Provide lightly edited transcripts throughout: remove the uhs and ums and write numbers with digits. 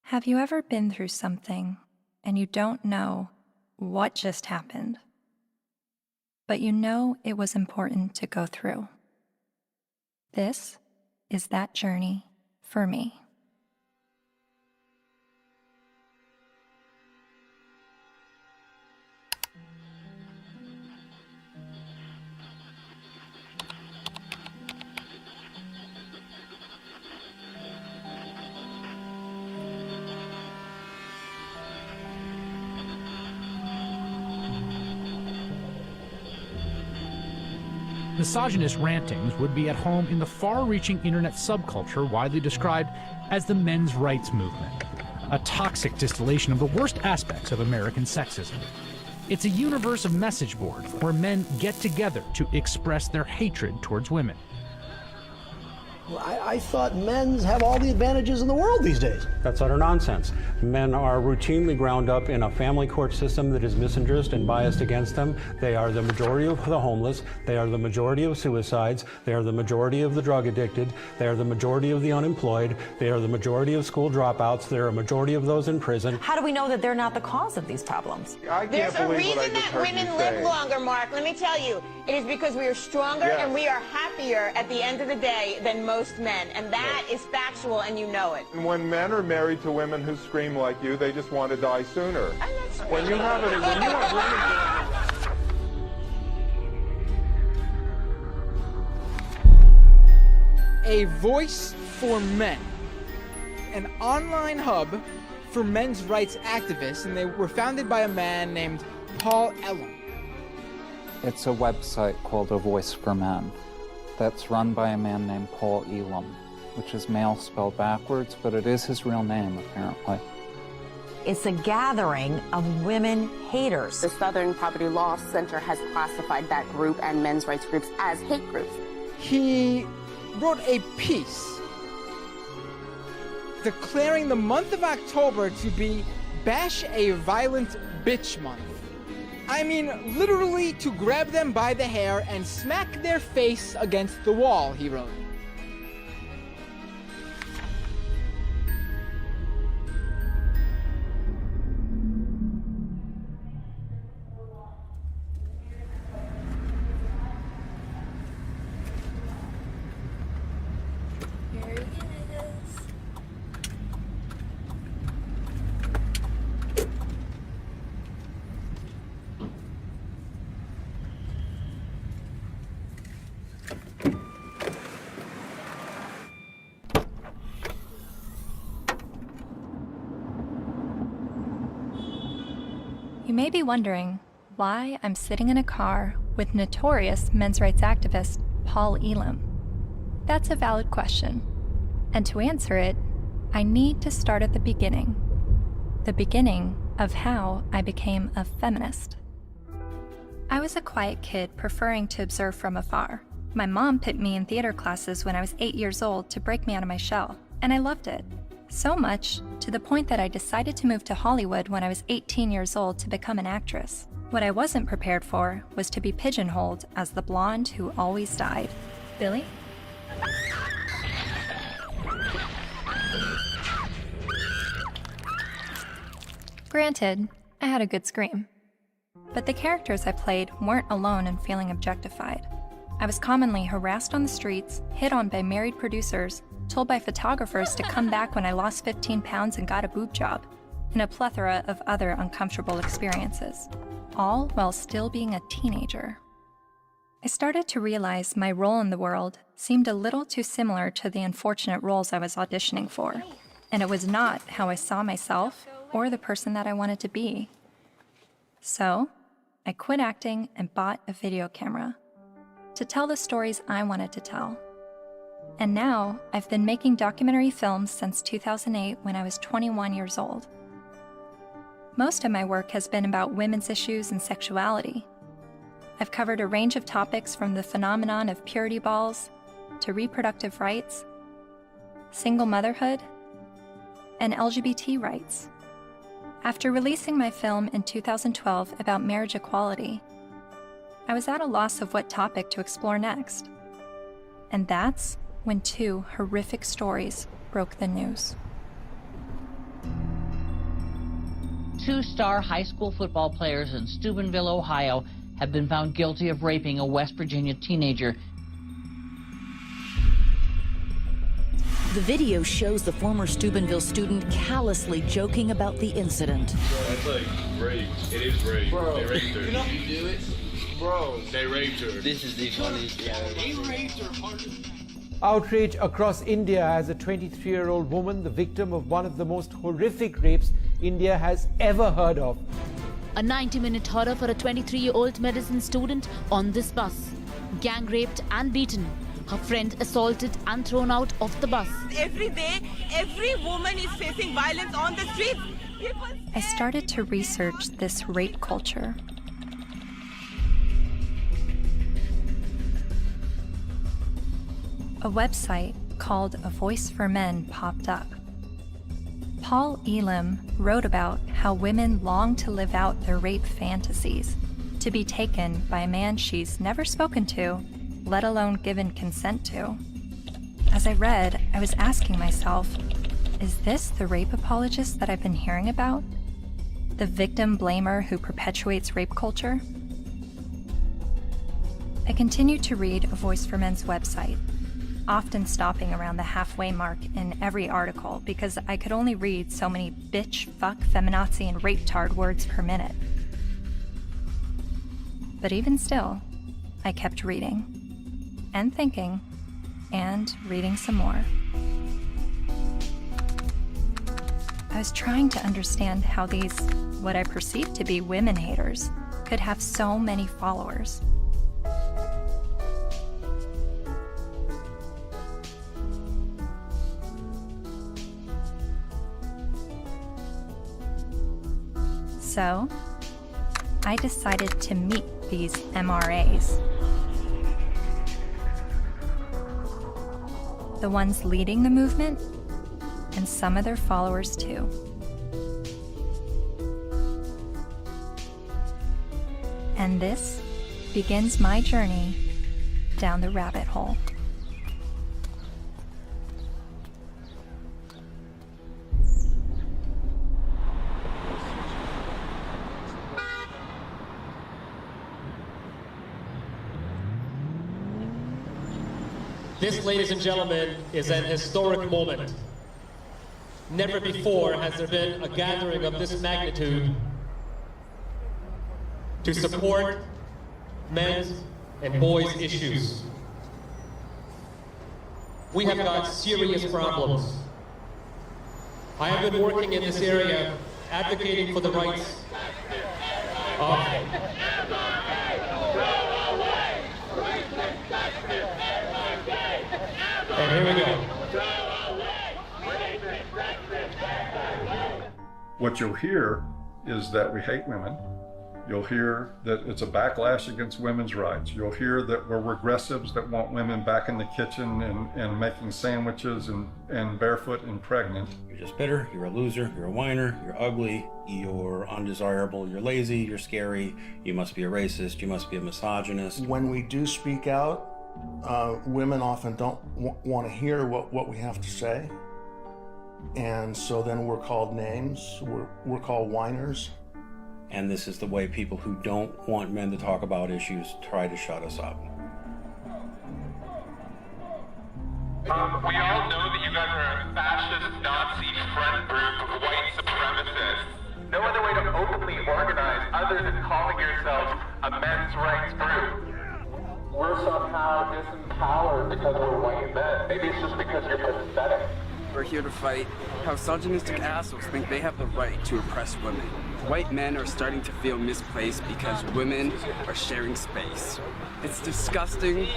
Have you ever been through something and you don't know what just happened, but you know it was important to go through? This is that journey for me. Misogynist rantings would be at home in the far-reaching internet subculture widely described as the men's rights movement, a toxic distillation of the worst aspects of American sexism. It's a universe of message boards where men get together to express their hatred towards women. I thought men's have all the advantages in the world these days. That's utter nonsense. Men are routinely ground up in a family court system that is misandrist and biased against them. They are the majority of the homeless. They are the majority of suicides. They are the majority of the drug addicted. They are the majority of the unemployed. They are the majority of school dropouts. They are a majority of those in prison. How do we know that they're not the cause of these problems? There's a reason that women live longer, Mark. Let me tell you. It is because we are stronger and we are happier at the end of the day than most men. And that is factual, and you know it. And when men are married to women who scream like you, they just want to die sooner. When you have it, when you have women... A Voice for Men, an online hub for men's rights activists, and they were founded by a man named Paul Elam. It's a website called A Voice for Men that's run by a man named Paul Elam, which is male spelled backwards, but it is his real name, apparently. It's a gathering of women haters. The Southern Poverty Law Center has classified that group and men's rights groups as hate groups. He wrote a piece declaring the month of October to be Bash a Violent Bitch Month. I mean, literally to grab them by the hair and smack their face against the wall, he wrote. You may be wondering why I'm sitting in a car with notorious men's rights activist Paul Elam. That's a valid question, and to answer it, I need to start at the beginning of how I became a feminist. I was a quiet kid preferring to observe from afar. My mom put me in theater classes when I was 8 years old to break me out of my shell, and I loved it. So much, to the point that I decided to move to Hollywood when I was 18 years old to become an actress. What I wasn't prepared for was to be pigeonholed as the blonde who always died. Billy? Granted, I had a good scream. But the characters I played weren't alone in feeling objectified. I was commonly harassed on the streets, hit on by married producers, told by photographers to come back when I lost 15 pounds and got a boob job, and a plethora of other uncomfortable experiences, all while still being a teenager. I started to realize my role in the world seemed a little too similar to the unfortunate roles I was auditioning for, and it was not how I saw myself or the person that I wanted to be. So, I quit acting and bought a video camera to tell the stories I wanted to tell. And now, I've been making documentary films since 2008 when I was 21 years old. Most of my work has been about women's issues and sexuality. I've covered a range of topics from the phenomenon of purity balls to reproductive rights, single motherhood, and LGBT rights. After releasing my film in 2012 about marriage equality, I was at a loss of what topic to explore next. And that's when two horrific stories broke the news. 2-star high school football players in Steubenville, Ohio, have been found guilty of raping a West Virginia teenager. The video shows the former Steubenville student callously joking about the incident. That's like rape. It is rape. Bro, they raped her. You know you do it? Bro. They raped her. This is the funniest thing I've ever seen. Outrage across India as a 23-year-old woman, the victim of one of the most horrific rapes India has ever heard of. A 90-minute horror for a 23-year-old medicine student on this bus. Gang raped and beaten. Her friend assaulted and thrown out of the bus. Every day, every woman is facing violence on the streets. I started to research this rape culture. A website called A Voice for Men popped up. Paul Elam wrote about how women long to live out their rape fantasies, to be taken by a man she's never spoken to, let alone given consent to. As I read, I was asking myself, is this the rape apologist that I've been hearing about? The victim blamer who perpetuates rape culture? I continued to read A Voice for Men's website, often stopping around the halfway mark in every article because I could only read so many bitch, fuck, feminazi, and rape-tard words per minute. But even still, I kept reading, and thinking, and reading some more. I was trying to understand how these, what I perceived to be women haters, could have so many followers. So, I decided to meet these MRAs. The ones leading the movement, and some of their followers too. And this begins my journey down the rabbit hole. This, ladies and gentlemen, is an historic moment. Never before has there been a gathering of this magnitude to support men's and boys' issues. We have got serious problems. I have been working in this area advocating for the rights of and here we go. What you'll hear is that we hate women. You'll hear that it's a backlash against women's rights. You'll hear that we're regressives that want women back in the kitchen and making sandwiches and barefoot and pregnant. You're just bitter, you're a loser, you're a whiner, you're ugly, you're undesirable, you're lazy, you're scary, you must be a racist, you must be a misogynist. When we do speak out, women often don't want to hear what we have to say. And so then we're called names, we're called whiners. And this is the way people who don't want men to talk about issues try to shut us up. We all know that you guys are a fascist, Nazi friend group of white supremacists. No other way to openly organize other than calling yourself a men's rights group. We're somehow disempowered because we're white men. Maybe it's just because you're pathetic. We're here to fight how misogynistic assholes think they have the right to oppress women. White men are starting to feel misplaced because women are sharing space. It's disgusting,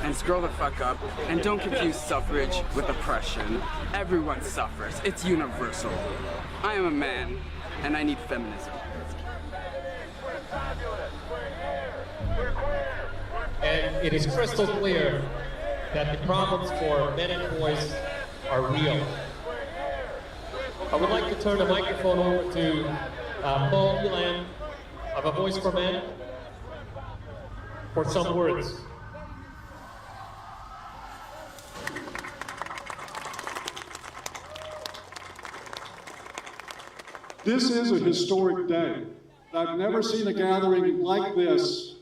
and scroll the fuck up, and don't confuse suffrage with oppression. Everyone suffers, it's universal. I am a man, and I need feminism. And it is crystal clear that the problems for men and boys are real. I would like to turn the microphone over to Paul Elam of A Voice for Men for some words. This is a historic day. I've never seen a gathering like this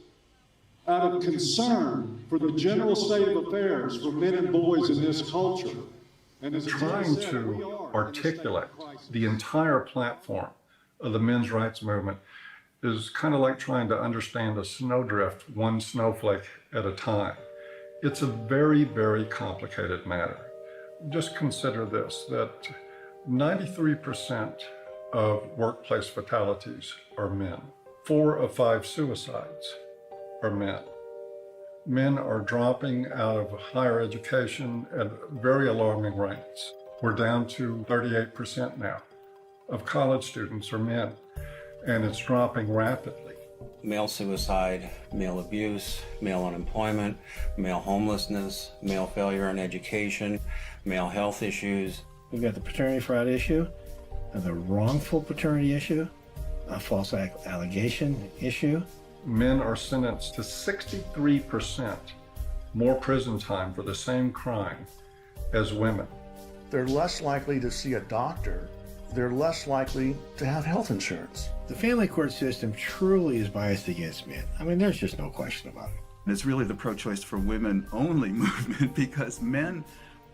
out of concern for the general state of affairs for men and boys in this culture. And as trying to articulate the entire platform of the men's rights movement is kind of like trying to understand a snowdrift one snowflake at a time. It's a very, very complicated matter. Just consider this, that 93% of workplace fatalities are men. 4 of 5 suicides are men. Men are dropping out of higher education at very alarming rates. We're down to 38% now of college students are men, and it's dropping rapidly. Male suicide, male abuse, male unemployment, male homelessness, male failure in education, male health issues. We've got the paternity fraud issue, the wrongful paternity issue, a false allegation issue. Men are sentenced to 63% more prison time for the same crime as women. They're less likely to see a doctor. They're less likely to have health insurance. The family court system truly is biased against men. I mean, there's just no question about it. It's really the pro-choice for women only movement, because men,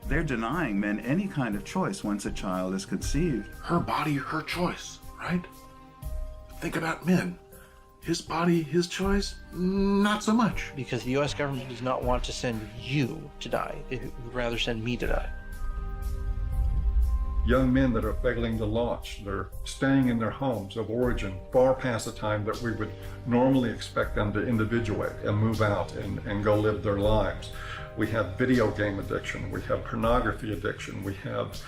they're denying men any kind of choice once a child is conceived. Her body, her choice, right? Think about men. His body, his choice, not so much. Because the U.S. government does not want to send you to die. It would rather send me to die. Young men that are failing to launch, they're staying in their homes of origin far past the time that we would normally expect them to individuate and move out and go live their lives. We have video game addiction, we have pornography addiction, we have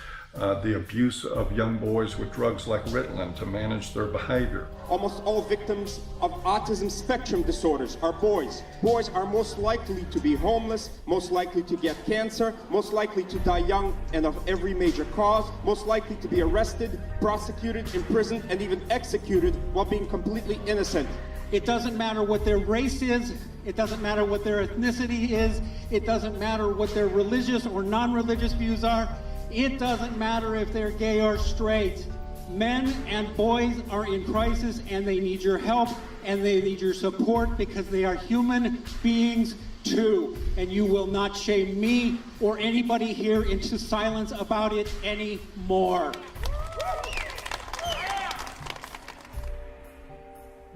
the abuse of young boys with drugs like Ritalin to manage their behavior. Almost all victims of autism spectrum disorders are boys. Boys are most likely to be homeless, most likely to get cancer, most likely to die young and of every major cause, most likely to be arrested, prosecuted, imprisoned, and even executed while being completely innocent. It doesn't matter what their race is, it doesn't matter what their ethnicity is, it doesn't matter what their religious or non-religious views are. It doesn't matter if they're gay or straight. Men and boys are in crisis, and they need your help and they need your support, because they are human beings too. And you will not shame me or anybody here into silence about it anymore.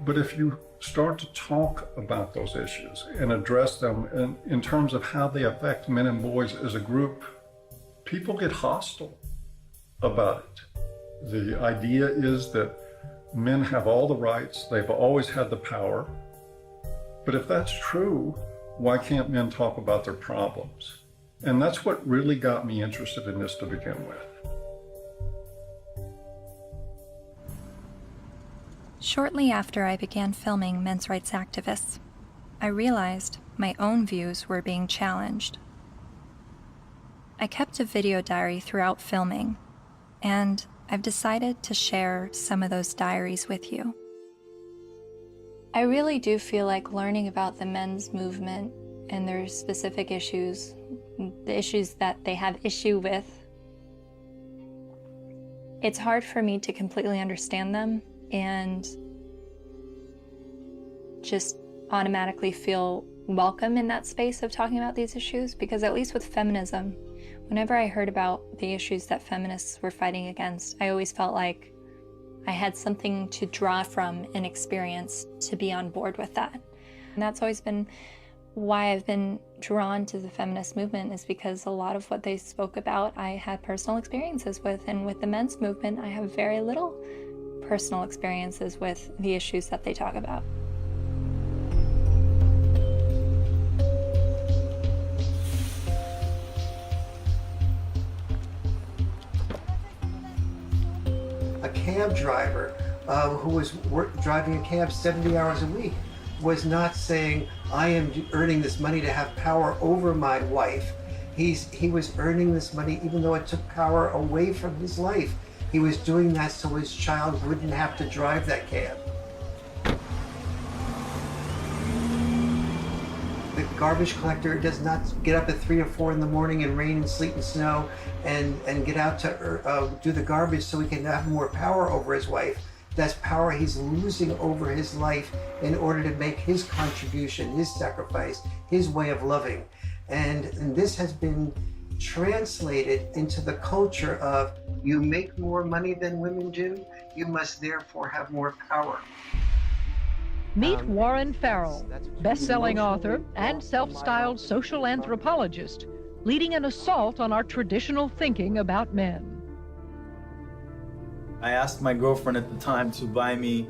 But if you start to talk about those issues and address them in terms of how they affect men and boys as a group, people get hostile about it. The idea is that men have all the rights, they've always had the power. But if that's true, why can't men talk about their problems? And that's what really got me interested in this to begin with. Shortly after I began filming men's rights activists, I realized my own views were being challenged. I kept a video diary throughout filming, and I've decided to share some of those diaries with you. I really do feel like learning about the men's movement and their specific issues, the issues that they have issue with, it's hard for me to completely understand them and just automatically feel welcome in that space of talking about these issues, because at least with feminism, whenever I heard about the issues that feminists were fighting against, I always felt like I had something to draw from and experience to be on board with that. And that's always been why I've been drawn to the feminist movement, is because a lot of what they spoke about I had personal experiences with, and with the men's movement I have very little personal experiences with the issues that they talk about. A cab driver who was driving a cab 70 hours a week was not saying, I am earning this money to have power over my wife. He was earning this money even though it took power away from his life. He was doing that so his child wouldn't have to drive that cab. The garbage collector does not get up at 3 or 4 in the morning in rain and sleet and snow and get out to do the garbage so he can have more power over his wife. That's power he's losing over his life in order to make his contribution, his sacrifice, his way of loving. And this has been translated into the culture of, you make more money than women do, you must therefore have more power. Meet Warren Farrell, best-selling author and self-styled social anthropologist, leading an assault on our traditional thinking about men. I asked my girlfriend at the time to buy me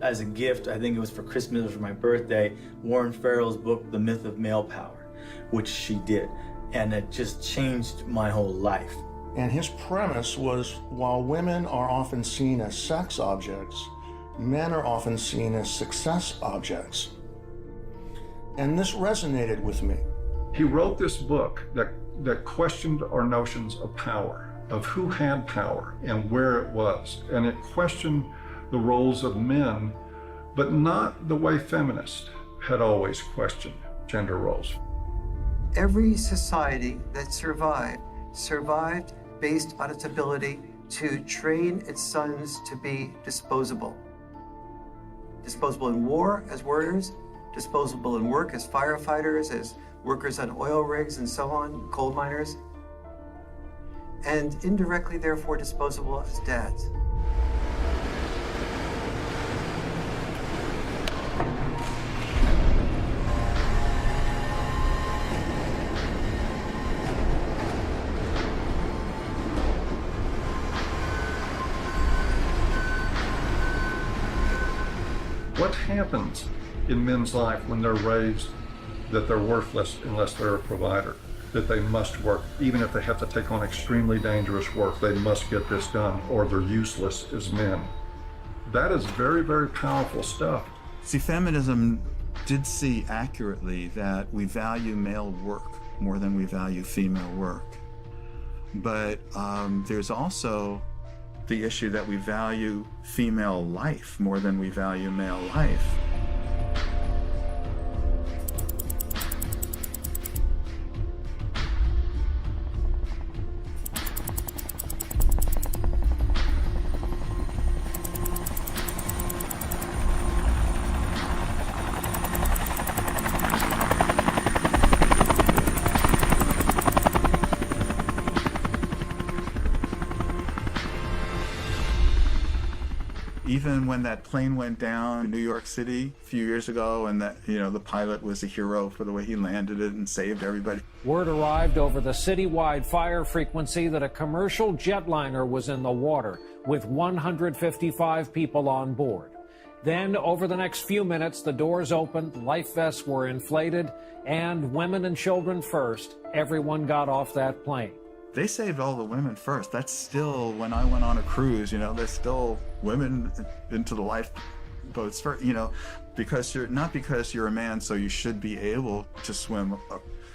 as a gift, I think it was for Christmas or for my birthday, Warren Farrell's book, The Myth of Male Power, which she did. And it just changed my whole life. And his premise was, while women are often seen as sex objects, men are often seen as success objects. And this resonated with me. He wrote this book that questioned our notions of power, of who had power and where it was. And it questioned the roles of men, but not the way feminists had always questioned gender roles. Every society that survived based on its ability to train its sons to be disposable. Disposable in war as warriors, disposable in work as firefighters, as workers on oil rigs and so on, coal miners, and indirectly, therefore, disposable as dads. What happens in men's life when they're raised that they're worthless unless they're a provider, that they must work, even if they have to take on extremely dangerous work, they must get this done or they're useless as men? That is very, very powerful stuff. See, feminism did see accurately that we value male work more than we value female work. But there's also the issue that we value female life more than we value male life. Even when that plane went down in New York City a few years ago, and that, the pilot was a hero for the way he landed it and saved everybody. Word arrived over the citywide fire frequency that a commercial jetliner was in the water with 155 people on board. Then, over the next few minutes, the doors opened, life vests were inflated, and women and children first, everyone got off that plane. They saved all the women first. That's still, when I went on a cruise, there's still women into the lifeboats first, not because you're a man, so you should be able to swim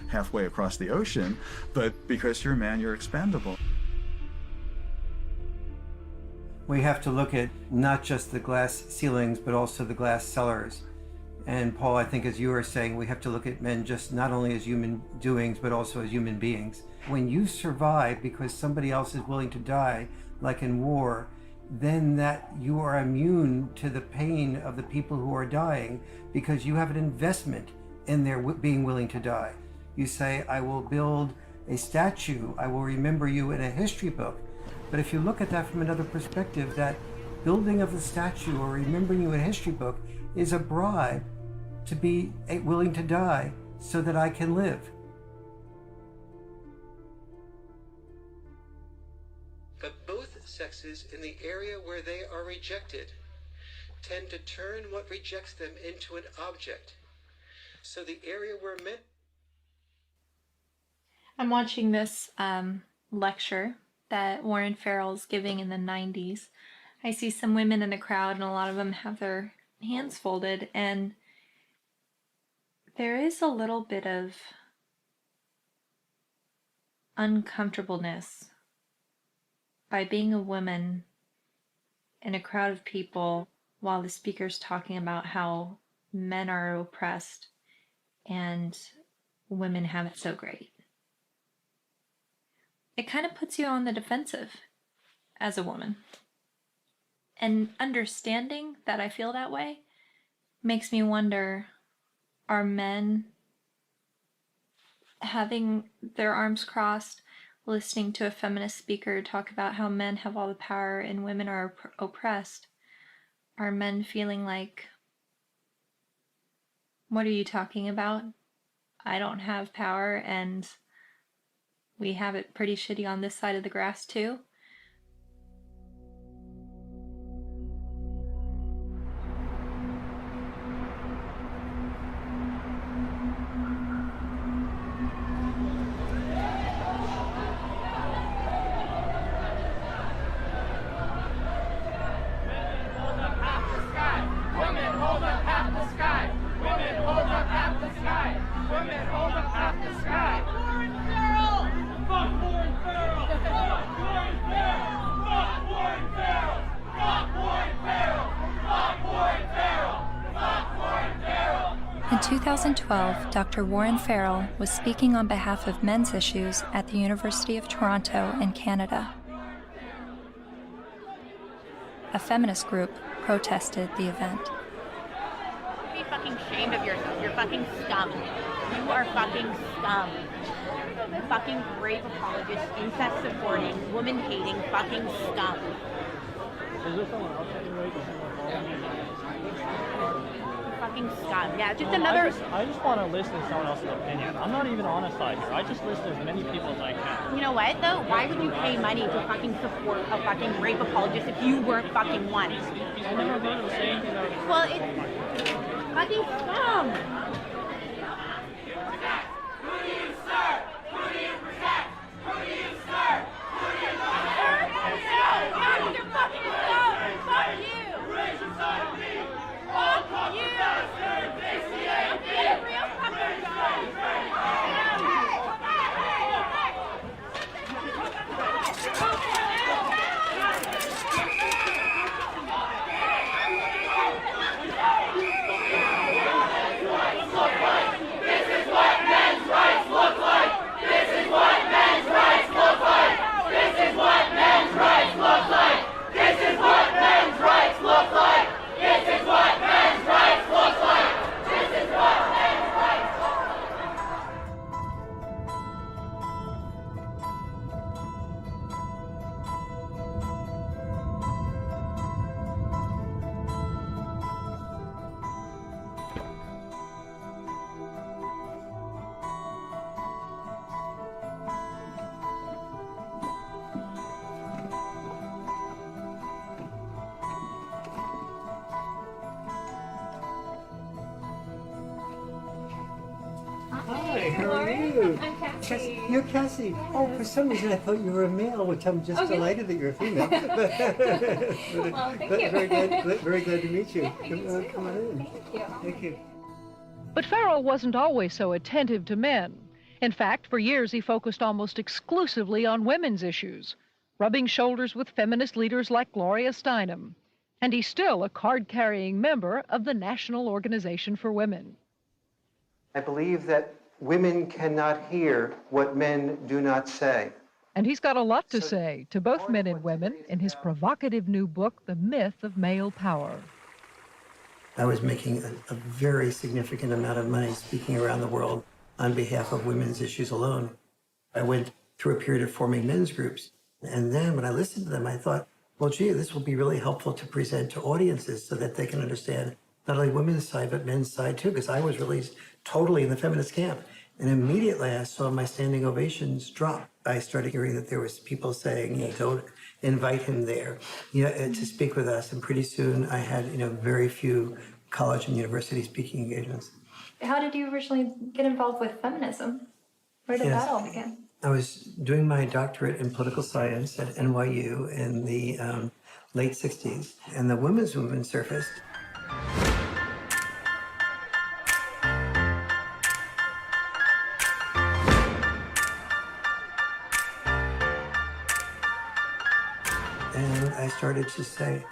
halfway across the ocean, but because you're a man, you're expendable. We have to look at not just the glass ceilings, but also the glass cellars. And Paul, I think as you were saying, we have to look at men just not only as human doings, but also as human beings. When you survive because somebody else is willing to die, like in war, then that you are immune to the pain of the people who are dying because you have an investment in their being willing to die. You say, I will build a statue, I will remember you in a history book. But if you look at that from another perspective, that building of the statue or remembering you in a history book is a bribe to be willing to die so that I can live. But both sexes, in the area where they are rejected, tend to turn what rejects them into an object. So the area where men... I'm watching this lecture that Warren Farrell's giving in the 90s. I see some women in the crowd, and a lot of them have their hands folded, and there is a little bit of uncomfortableness by being a woman in a crowd of people while the speaker's talking about how men are oppressed and women have it so great. It kind of puts you on the defensive as a woman. And understanding that I feel that way makes me wonder, are men having their arms crossed, listening to a feminist speaker talk about how men have all the power and women are oppressed? Are men feeling like, what are you talking about? I don't have power and we have it pretty shitty on this side of the grass too? In 2012, Dr. Warren Farrell was speaking on behalf of men's issues at the University of Toronto in Canada. A feminist group protested the event. Be fucking ashamed of yourself. You're fucking scum. You are fucking scum. Fucking rape apologist, incest supporting, woman hating, fucking scum. Is there someone else that can rape? Fucking scum. Yeah, just another. I just want to listen to someone else's opinion. I'm not even on a side here. I just listen to as many people as I can. You know what though? Why would you pay money to fucking support a fucking rape apologist if you weren't fucking one? I never heard of saying anything about it. Well, it's fucking scum. Who do you serve? Who do you protect? Who do you serve? Who do you protect? You're fucking scum. Fuck you. Raise your side of me. All cops are bastards. ACAB. Real fucking scum. Hi, how are you? I'm Cassie. You're Cassie. Oh, for some reason I thought you were a male, which I'm just delighted that you're a female. Well, thank you. Very glad to meet you. Yeah, you too. Come on in. Thank you. Thank you. But Farrell wasn't always so attentive to men. In fact, for years he focused almost exclusively on women's issues, rubbing shoulders with feminist leaders like Gloria Steinem. And he's still a card-carrying member of the National Organization for Women. I believe that women cannot hear what men do not say. And he's got a lot to say to both men and women in his provocative new book, The Myth of Male Power. I was making a very significant amount of money speaking around the world on behalf of women's issues alone. I went through a period of forming men's groups. And then when I listened to them, I thought, well, gee, this will be really helpful to present to audiences so that they can understand not only women's side, but men's side too, because I was really totally in the feminist camp. And immediately I saw my standing ovations drop. I started hearing that there was people saying, don't invite him there, to speak with us. And pretty soon I had, very few college and university speaking engagements. How did you originally get involved with feminism? Where did that all begin? I was doing my doctorate in political science at NYU in the late 60s, and the women's movement surfaced. And I started to say,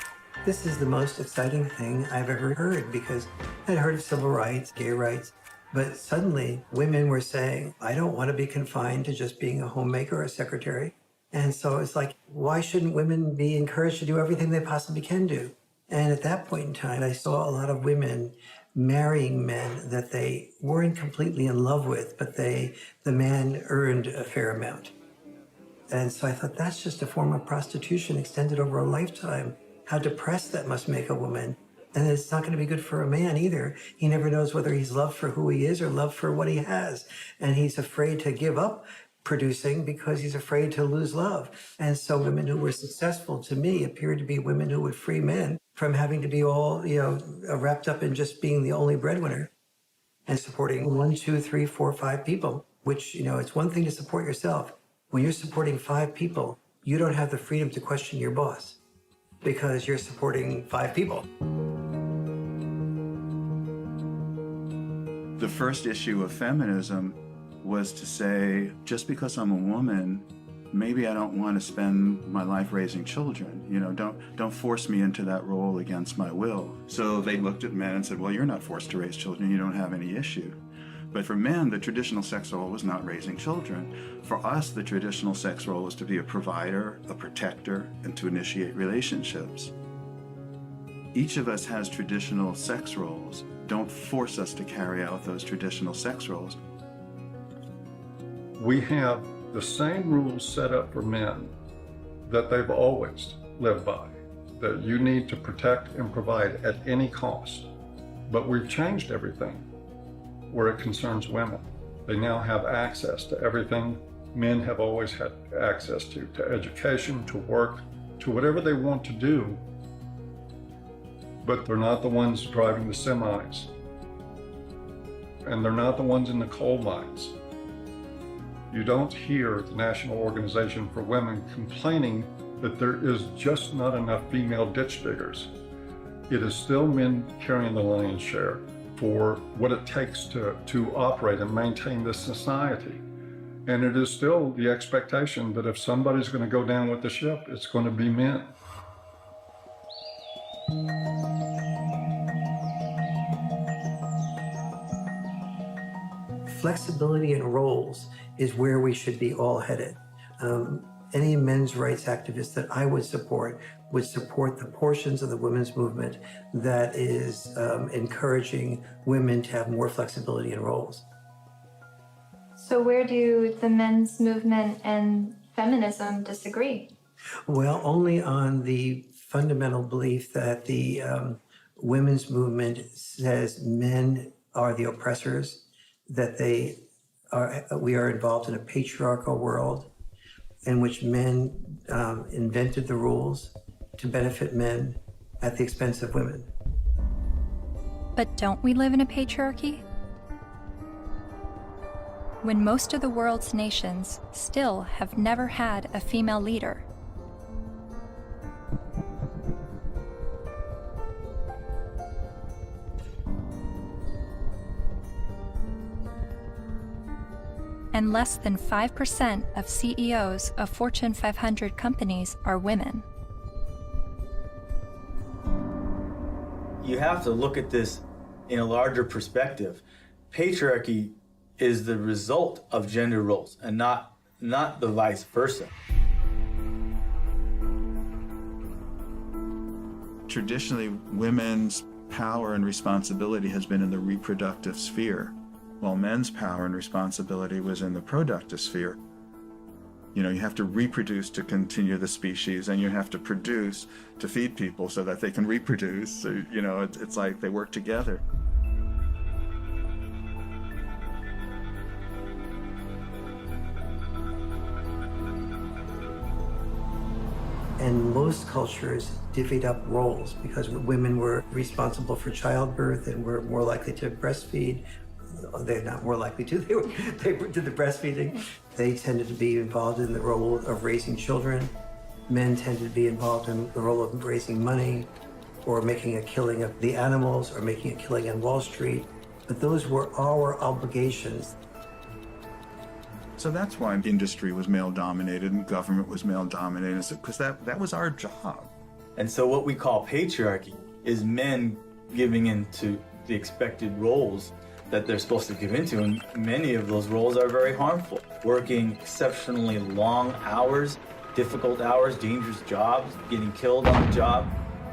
this is the most exciting thing I've ever heard, because I'd heard of civil rights, gay rights, But suddenly, women were saying, I don't want to be confined to just being a homemaker or a secretary. And so it's like, why shouldn't women be encouraged to do everything they possibly can do? And at that point in time, I saw a lot of women marrying men that they weren't completely in love with, but the man earned a fair amount. And so I thought, that's just a form of prostitution extended over a lifetime. How depressed that must make a woman. And it's not going to be good for a man either. He never knows whether he's loved for who he is or loved for what he has. And he's afraid to give up producing because he's afraid to lose love. And so women who were successful to me appeared to be women who would free men from having to be all, wrapped up in just being the only breadwinner and supporting 1, 2, 3, 4, 5 people, which, it's one thing to support yourself. When you're supporting 5 people, you don't have the freedom to question your boss because you're supporting 5 people. The first issue of feminism was to say, just because I'm a woman, maybe I don't want to spend my life raising children. Don't force me into that role against my will. So they looked at men and said, well, you're not forced to raise children. You don't have any issue. But for men, the traditional sex role was not raising children. For us, the traditional sex role was to be a provider, a protector, and to initiate relationships. Each of us has traditional sex roles. Don't force us to carry out those traditional sex roles. We have the same rules set up for men that they've always lived by, that you need to protect and provide at any cost. But we've changed everything where it concerns women. They now have access to everything men have always had access to education, to work, to whatever they want to do. But they're not the ones driving the semis. And they're not the ones in the coal mines. You don't hear the National Organization for Women complaining that there is just not enough female ditch diggers. It is still men carrying the lion's share for what it takes to operate and maintain this society. And it is still the expectation that if somebody's going to go down with the ship, it's going to be men. Flexibility in roles is where we should be all headed. Any men's rights activist that I would support the portions of the women's movement that is encouraging women to have more flexibility in roles. So where do the men's movement and feminism disagree? Well, only on the fundamental belief that the women's movement says men are the oppressors, that we are involved in a patriarchal world in which men invented the rules to benefit men at the expense of women. But don't we live in a patriarchy? When most of the world's nations still have never had a female leader. And less than 5% of CEOs of Fortune 500 companies are women. You have to look at this in a larger perspective. Patriarchy is the result of gender roles and not the vice versa. Traditionally, women's power and responsibility has been in the reproductive sphere, while men's power and responsibility was in the productive sphere. You have to reproduce to continue the species, and you have to produce to feed people so that they can reproduce. So, it's like they work together. And most cultures divvied up roles because women were responsible for childbirth and were more likely to breastfeed. They're not more likely to, they did the breastfeeding. They tended to be involved in the role of raising children. Men tended to be involved in the role of raising money or making a killing of the animals or making a killing on Wall Street. But those were our obligations. So that's why industry was male-dominated and government was male-dominated, because that was our job. And so what we call patriarchy is men giving into the expected roles that they're supposed to give into, and many of those roles are very harmful. Working exceptionally long hours, difficult hours, dangerous jobs, getting killed on the job.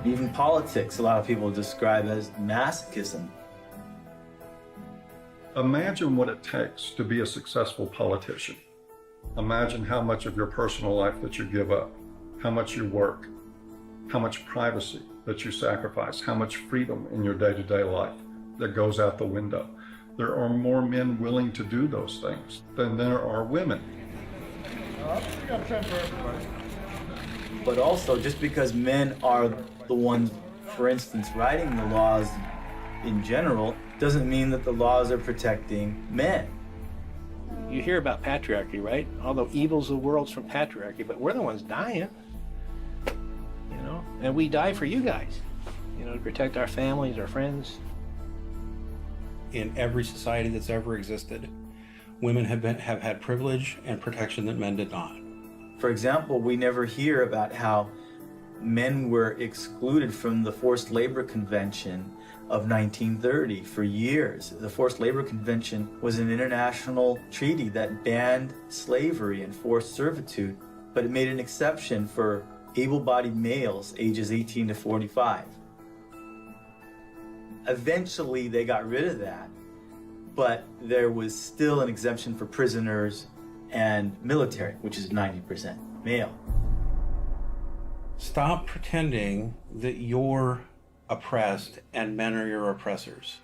Even politics, a lot of people describe as masochism. Imagine what it takes to be a successful politician. Imagine how much of your personal life that you give up, how much you work, how much privacy that you sacrifice, how much freedom in your day-to-day life that goes out the window. There are more men willing to do those things than there are women. But also, just because men are the ones, for instance, writing the laws in general, doesn't mean that the laws are protecting men. You hear about patriarchy, right? All the evils of the world's from patriarchy, but we're the ones dying. You know, and we die for you guys, you know, to protect our families, our friends. In every society that's ever existed, women have had privilege and protection that men did not. For example, we never hear about how men were excluded from the Forced Labor Convention of 1930 for years. The Forced Labor Convention was an international treaty that banned slavery and forced servitude, but it made an exception for able-bodied males ages 18 to 45. Eventually, they got rid of that, but there was still an exemption for prisoners and military, which is 90% male. Stop pretending that you're oppressed and men are your oppressors.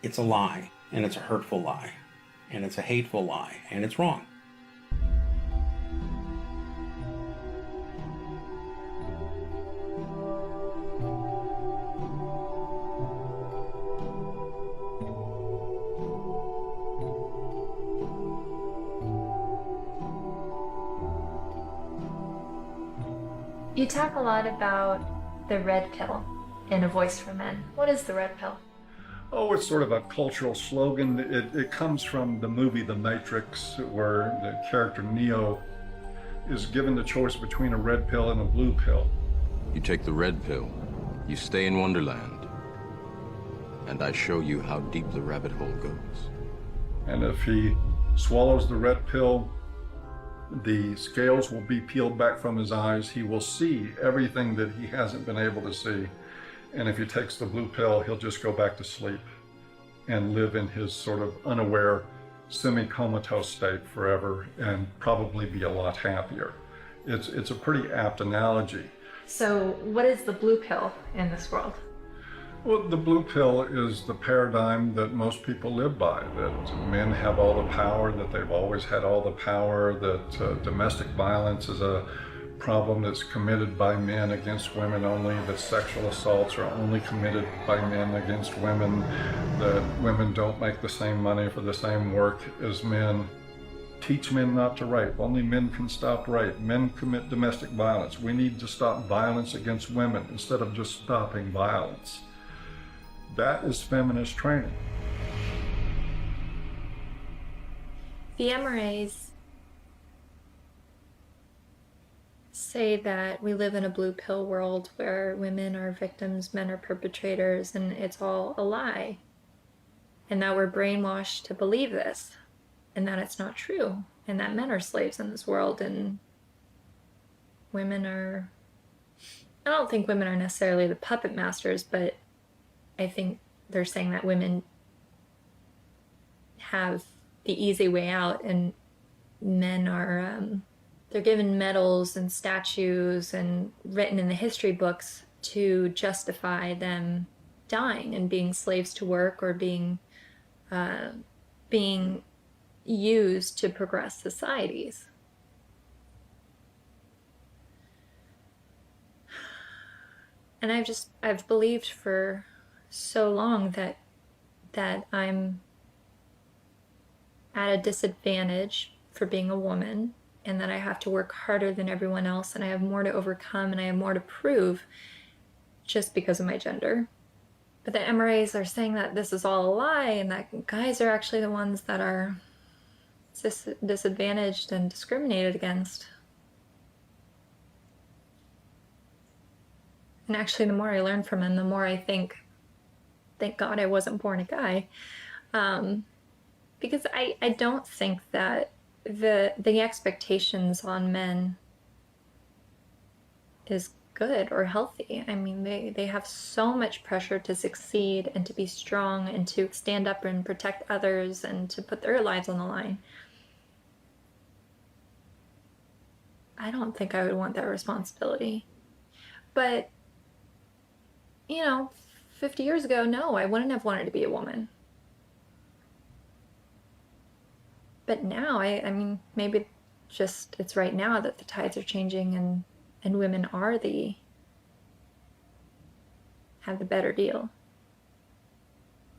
It's a lie, and it's a hurtful lie, and it's a hateful lie, and it's wrong. You talk a lot about the red pill in A Voice for Men. What is the red pill? Oh, it's sort of a cultural slogan. It comes from the movie The Matrix, where the character Neo is given the choice between a red pill and a blue pill. You take the red pill, you stay in Wonderland, and I show you how deep the rabbit hole goes. And if he swallows the red pill, the scales will be peeled back from his eyes. He will see everything that he hasn't been able to see. And if he takes the blue pill, he'll just go back to sleep and live in his sort of unaware, semi-comatose state forever and probably be a lot happier. It's a pretty apt analogy. So what is the blue pill in this world? Well, the blue pill is the paradigm that most people live by, that men have all the power, that they've always had all the power, that domestic violence is a problem that's committed by men against women only, that sexual assaults are only committed by men against women, that women don't make the same money for the same work as men. Teach men not to rape. Only men can stop rape. Men commit domestic violence. We need to stop violence against women instead of just stopping violence. That is feminist training. The MRAs say that we live in a blue pill world where women are victims, men are perpetrators, and it's all a lie. And that we're brainwashed to believe this, and that it's not true, and that men are slaves in this world, and women are... I don't think women are necessarily the puppet masters, but I think they're saying that women have the easy way out, and men are, they're given medals and statues and written in the history books to justify them dying and being slaves to work or being used to progress societies. And I've believed for so long that I'm at a disadvantage for being a woman, and that I have to work harder than everyone else, and I have more to overcome, and I have more to prove just because of my gender. But the MRAs are saying that this is all a lie, and that guys are actually the ones that are disadvantaged and discriminated against. And actually, the more I learn from them, the more I think thank God I wasn't born a guy. Because I don't think that the expectations on men is good or healthy. I mean, they have so much pressure to succeed and to be strong and to stand up and protect others and to put their lives on the line. I don't think I would want that responsibility. But, 50 years ago, no, I wouldn't have wanted to be a woman. But now, I mean, maybe just it's right now that the tides are changing and women are have the better deal.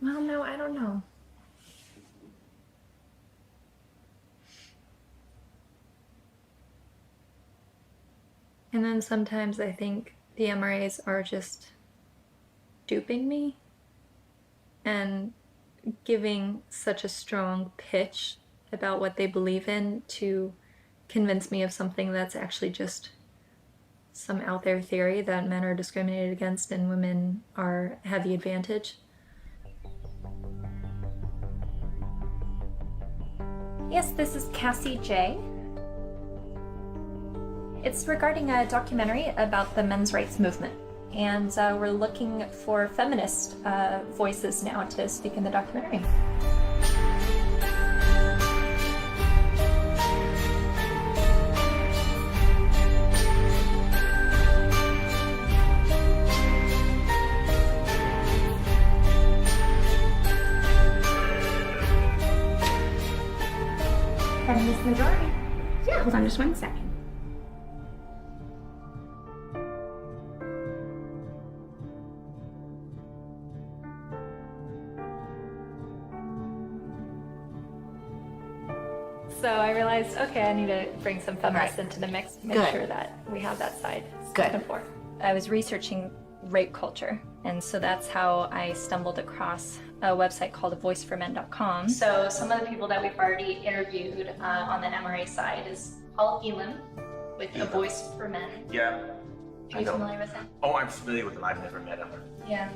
Well, no, I don't know. And then sometimes I think the MRAs are just duping me and giving such a strong pitch about what they believe in to convince me of something that's actually just some out there theory that men are discriminated against and women have the advantage. Yes, this is Cassie Jaye. It's regarding a documentary about the men's rights movement, and we're looking for feminist voices now to speak in the documentary. Feminist majority. Yeah, hold on just 1 second. So I realized, okay, I need to bring some feminists into the mix, make sure that we have that side spoken for. I was researching rape culture, and so that's how I stumbled across a website called avoiceformen.com. So some of the people that we've already interviewed on the MRA side is Paul Elam with A Voice for Men. Yeah. Are you familiar with him? Oh, I'm familiar with them. I've never met him. Yeah.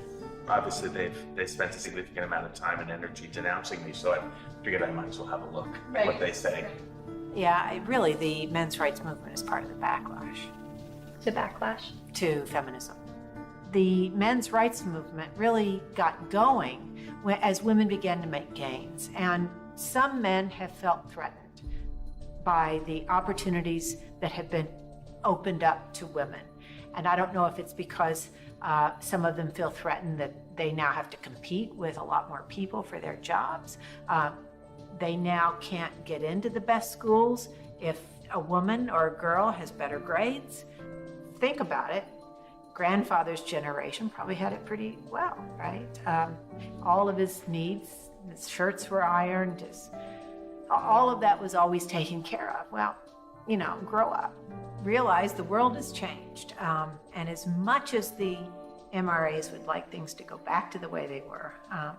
Obviously, they've spent a significant amount of time and energy denouncing me, so I figured I might as well have a look at what they say. Yeah, really, the men's rights movement is part of the backlash. The backlash? To feminism. The men's rights movement really got going as women began to make gains, and some men have felt threatened by the opportunities that have been opened up to women. And I don't know if it's because some of them feel threatened that they now have to compete with a lot more people for their jobs. They now can't get into the best schools if a woman or a girl has better grades. Think about it. Grandfather's generation probably had it pretty well, right? All of his needs, his shirts were ironed, all of that was always taken care of. Well, grow up. Realize the world has changed. And as much as the MRAs would like things to go back to the way they were,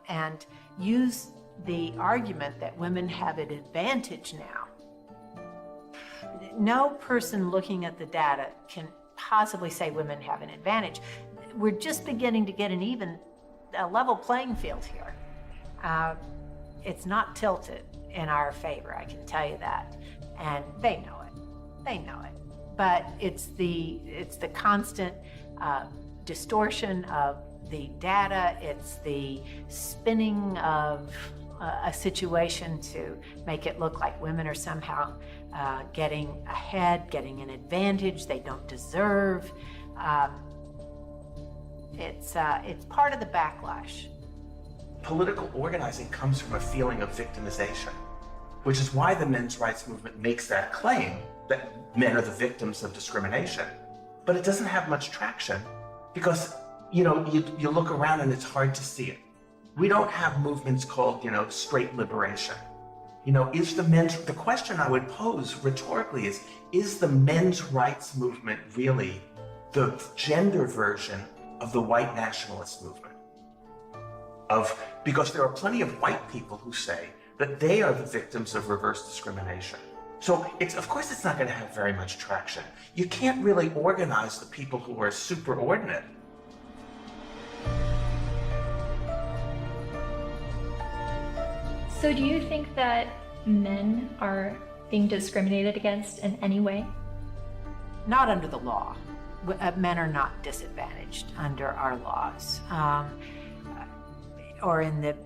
and use the argument that women have an advantage now, no person looking at the data can possibly say women have an advantage. We're just beginning to get a level playing field here. It's not tilted in our favor, I can tell you that. And they know it. They know it. But it's the constant distortion of the data. It's the spinning of a situation to make it look like women are somehow getting ahead, getting an advantage they don't deserve. It's part of the backlash. Political organizing comes from a feeling of victimization, which is why the men's rights movement makes that claim that men are the victims of discrimination. But it doesn't have much traction because, you look around and it's hard to see it. We don't have movements called, straight liberation. The question I would pose rhetorically is the men's rights movement really the gender version of the white nationalist movement? Because there are plenty of white people who say that they are the victims of reverse discrimination. So of course it's not going to have very much traction. You can't really organize the people who are superordinate. So do you think that men are being discriminated against in any way? Not under the law. Men are not disadvantaged under our laws. Or in the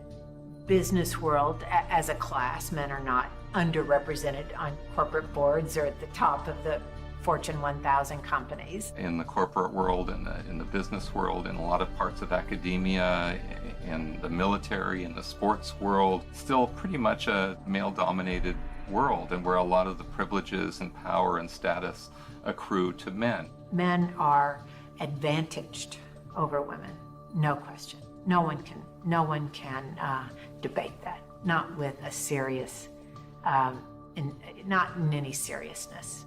business world, as a class, men are not underrepresented on corporate boards or at the top of the Fortune 1000 companies. In the corporate world, in the business world, in a lot of parts of academia, in the military, in the sports world, still pretty much a male-dominated world, and where a lot of the privileges and power and status accrue to men. Men are advantaged over women, no question. No one can debate that, not with a serious, not in any seriousness.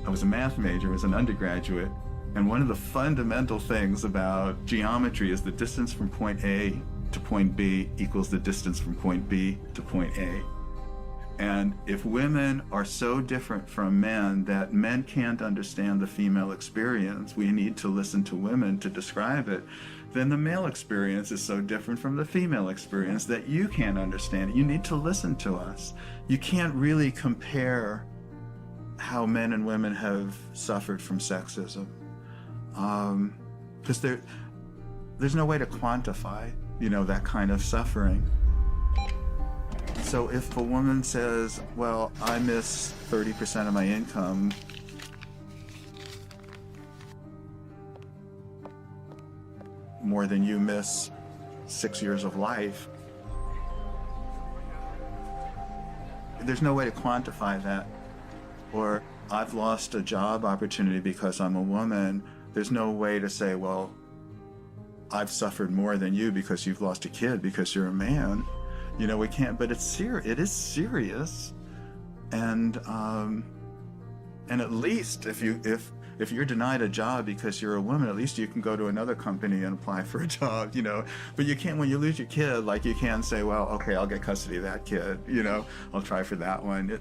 I was a math major as an undergraduate, and one of the fundamental things about geometry is the distance from point A to point B equals the distance from point B to point A. And if women are so different from men that men can't understand the female experience, we need to listen to women to describe it, then the male experience is so different from the female experience that you can't understand it. You need to listen to us. You can't really compare how men and women have suffered from sexism, because there's no way to quantify, that kind of suffering. So if a woman says, well, I miss 30% of my income, more than you miss 6 years of life, there's no way to quantify that. Or I've lost a job opportunity because I'm a woman. There's no way to say, well, I've suffered more than you because you've lost a kid because you're a man. We can't, but it is serious. And at least if you're denied a job because you're a woman, at least you can go to another company and apply for a job, But you can't, when you lose your kid, like you can't say, well, okay, I'll get custody of that kid, I'll try for that one.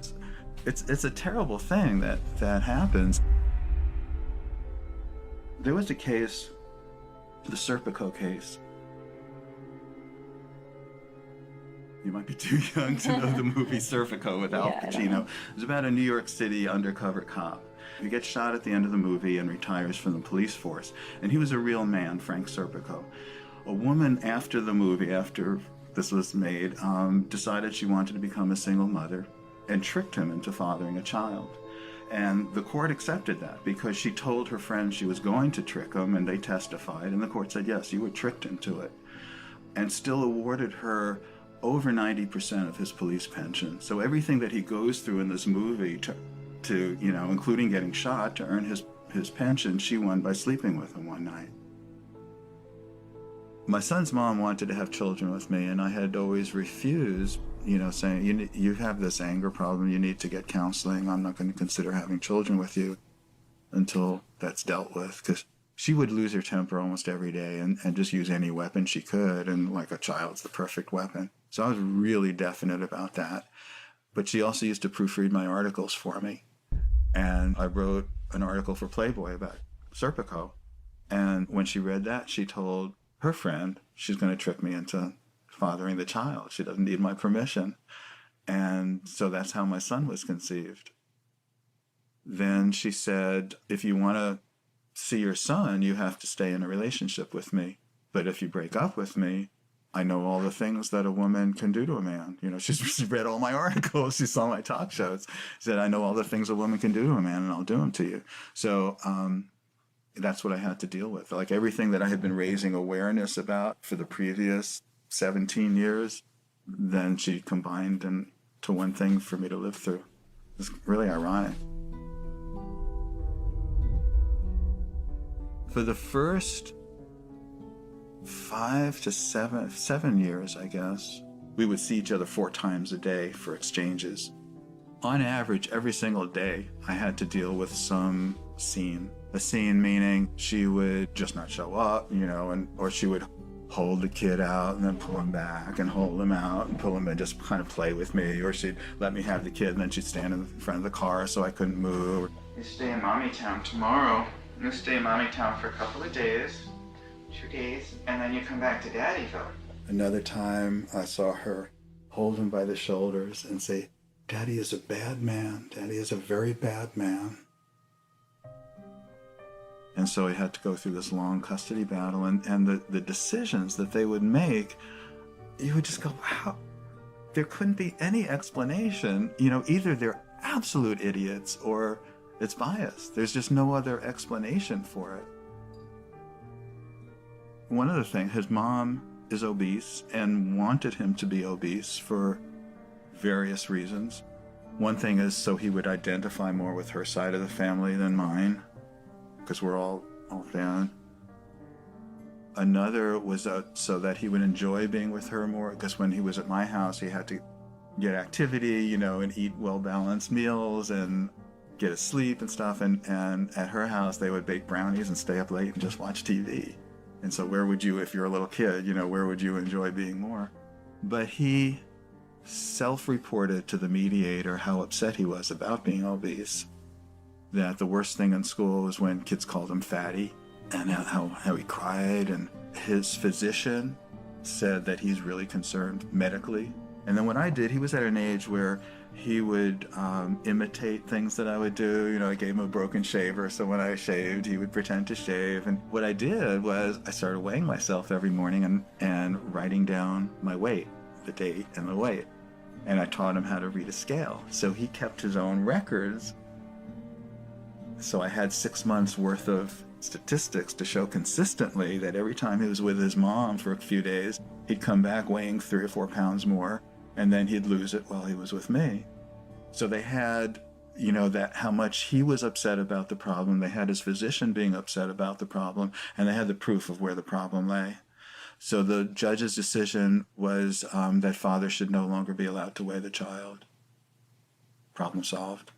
It's a terrible thing that happens. There was a case, the Serpico case. You might be too young to know the movie Serpico with Al Pacino. It was about a New York City undercover cop. He gets shot at the end of the movie and retires from the police force. And he was a real man, Frank Serpico. A woman after the movie, after this was made, decided she wanted to become a single mother and tricked him into fathering a child. And the court accepted that because she told her friends she was going to trick him, and they testified, and the court said, yes, you were tricked into it, and still awarded her over 90% of his police pension. So everything that he goes through in this movie to including getting shot to earn his pension, she won by sleeping with him one night. My son's mom wanted to have children with me, and I had always refused, saying, you have this anger problem, you need to get counseling, I'm not going to consider having children with you until that's dealt with, because she would lose her temper almost every day and just use any weapon she could, and like a child's the perfect weapon. So I was really definite about that. But she also used to proofread my articles for me. And I wrote an article for Playboy about Serpico. And when she read that, she told her friend she's going to trick me into fathering the child. She doesn't need my permission. And so that's how my son was conceived. Then she said, if you want to see your son, you have to stay in a relationship with me. But if you break up with me, I know all the things that a woman can do to a man. She read all my articles. She saw my talk shows. She said, I know all the things a woman can do to a man, and I'll do them to you. So that's what I had to deal with. Like everything that I had been raising awareness about for the previous 17 years, then she combined into one thing for me to live through. It's really ironic. For the first 5 to 7 years, I guess, we would see each other 4 times a day for exchanges. On average, every single day, I had to deal with some scene. A scene meaning she would just not show up, or she would hold the kid out and then pull him back and hold him out and pull him and just kind of play with me, or she'd let me have the kid and then she'd stand in front of the car so I couldn't move. You stay in Mommy Town tomorrow. You stay in Mommy Town for a couple of days, 2 days, and then you come back to Daddyville. Another time I saw her hold him by the shoulders and say, Daddy is a bad man. Daddy is a very bad man. And so he had to go through this long custody battle, and the decisions that they would make, you would just go, wow, there couldn't be any explanation. You know, either they're absolute idiots or it's biased. There's just no other explanation for it. One other thing, his mom is obese and wanted him to be obese for various reasons. One thing is so he would identify more with her side of the family than mine, because we're all thin. Another was so that he would enjoy being with her more, because when he was at my house, he had to get activity, you know, and eat well-balanced meals and get his sleep and stuff. And at her house, they would bake brownies and stay up late and just watch TV. And so where would you, if you're a little kid, you know, where would you enjoy being more? But he self-reported to the mediator how upset he was about being obese, that the worst thing in school was when kids called him fatty, and how he cried. And his physician said that he's really concerned medically. And then what I did, he was at an age where he would imitate things that I would do. You know, I gave him a broken shaver, so when I shaved, he would pretend to shave. And what I did was I started weighing myself every morning and writing down my weight, the date and the weight. And I taught him how to read a scale. So he kept his own records. So I had 6 months worth of statistics to show consistently that every time he was with his mom for a few days, he'd come back weighing 3 or 4 pounds more, and then he'd lose it while he was with me. So they had, you know, that how much he was upset about the problem. They had his physician being upset about the problem, and they had the proof of where the problem lay. So the judge's decision was that father should no longer be allowed to weigh the child. Problem solved.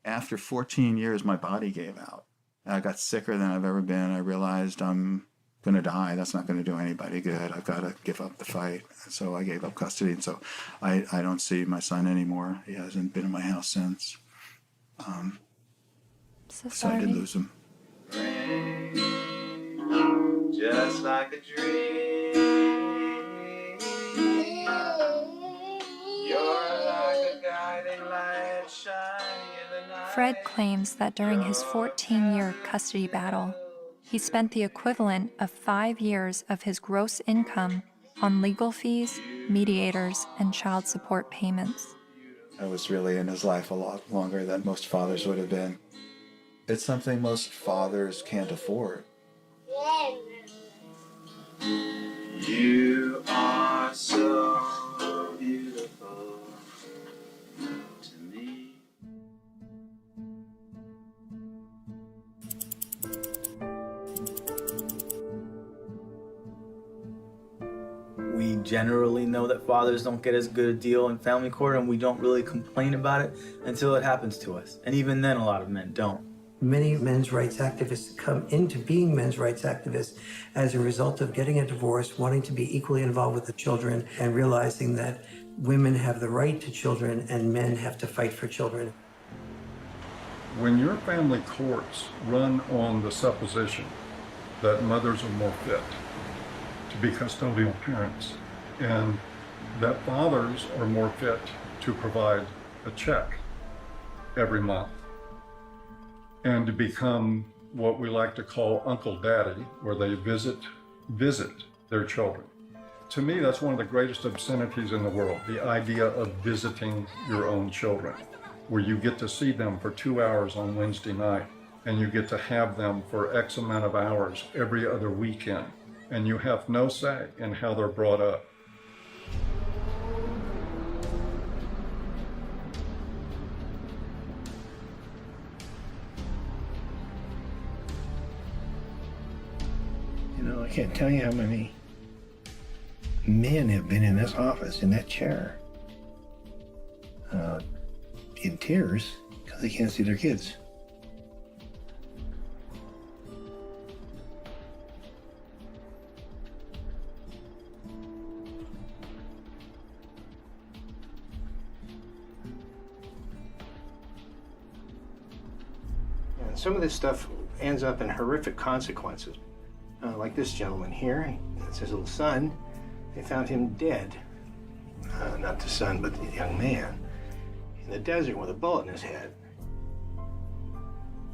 After 14 years, my body gave out. I got sicker than I've ever been. I realized I'm going to die. That's not going to do anybody good. I've got to give up the fight. So I gave up custody. And so I don't see my son anymore. He hasn't been in my house since. So I did lose him. Just like a dream. You're like a guiding light shining in the night. Fred claims that during his 14-year custody battle, he spent the equivalent of 5 years of his gross income on legal fees, mediators, and child support payments. I was really in his life a lot longer than most fathers would have been. It's something most fathers can't afford. You are so beautiful to me. We generally know that fathers don't get as good a deal in family court, and we don't really complain about it until it happens to us. And even then, a lot of men don't. Many men's rights activists come into being men's rights activists as a result of getting a divorce, wanting to be equally involved with the children, and realizing that women have the right to children and men have to fight for children. When your family courts run on the supposition that mothers are more fit to be custodial parents and that fathers are more fit to provide a check every month and to become what we like to call Uncle Daddy, where they visit their children. To me, that's one of the greatest obscenities in the world, the idea of visiting your own children, where you get to see them for 2 hours on Wednesday night, and you get to have them for X amount of hours every other weekend, and you have no say in how they're brought up. You know, I can't tell you how many men have been in this office, in that chair, in tears because they can't see their kids. some of this stuff ends up in horrific consequences. Like this gentleman here, that's his little son. They found him dead. Not the son, but the young man. In the desert with a bullet in his head.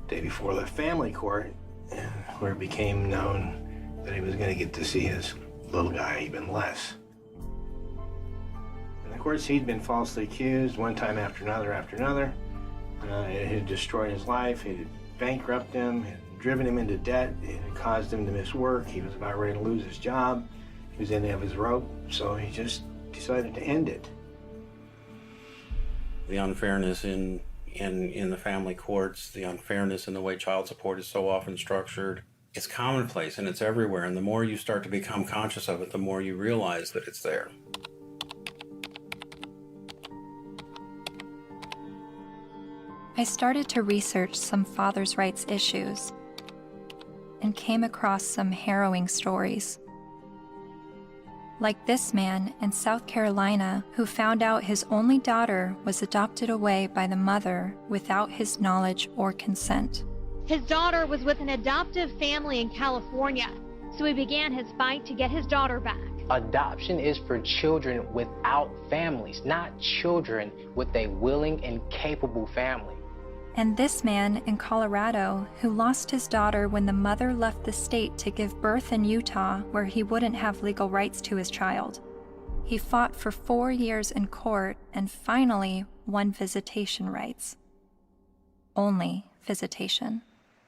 Day before the family court, where it became known that he was going to get to see his little guy even less. And of course, he'd been falsely accused one time after another. It had destroyed his life. It had bankrupted him. It had driven him into debt. It had caused him to miss work. He was about ready to lose his job. He was in the end of his rope, so he just decided to end it. The unfairness in the family courts, the unfairness in the way child support is so often structured, it's commonplace and it's everywhere. And the more you start to become conscious of it, the more you realize that it's there. I started to research some fathers' rights issues and came across some harrowing stories. Like this man in South Carolina who found out his only daughter was adopted away by the mother without his knowledge or consent. His daughter was with an adoptive family in California, so he began his fight to get his daughter back. Adoption is for children without families, not children with a willing and capable family. And this man in Colorado who lost his daughter when the mother left the state to give birth in Utah where he wouldn't have legal rights to his child. He fought for 4 years in court and finally won visitation rights. Only visitation.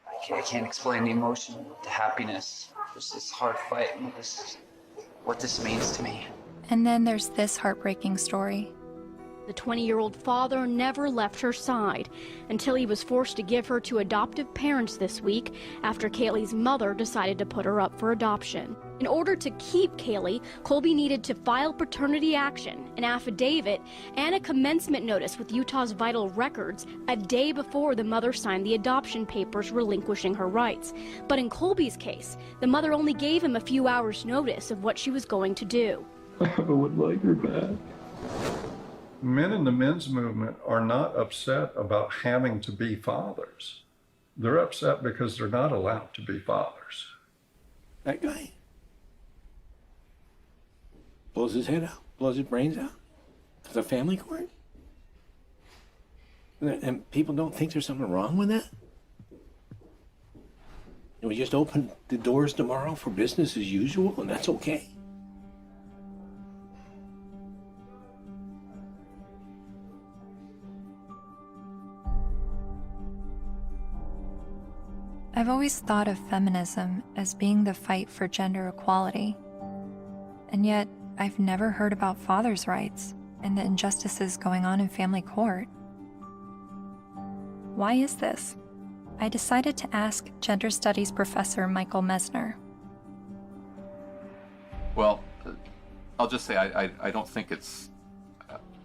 I can't explain the emotion, the happiness, just this hard fight, and what this means to me. And then there's this heartbreaking story. The 20-year-old father never left her side until he was forced to give her to adoptive parents this week after Kaylee's mother decided to put her up for adoption. In order to keep Kaylee, Colby needed to file paternity action, an affidavit, and a commencement notice with Utah's Vital Records a day before the mother signed the adoption papers relinquishing her rights. But in Colby's case, the mother only gave him a few hours' notice of what she was going to do. I would like her back. Men in the men's movement are not upset about having to be fathers. They're upset because they're not allowed to be fathers. That guy blows his head out, blows his brains out at the family court. And people don't think there's something wrong with that? And we just open the doors tomorrow for business as usual, and that's okay? I've always thought of feminism as being the fight for gender equality. And yet, I've never heard about fathers' rights and the injustices going on in family court. Why is this? I decided to ask gender studies professor Michael Mesner. Well, I'll just say I don't think it's,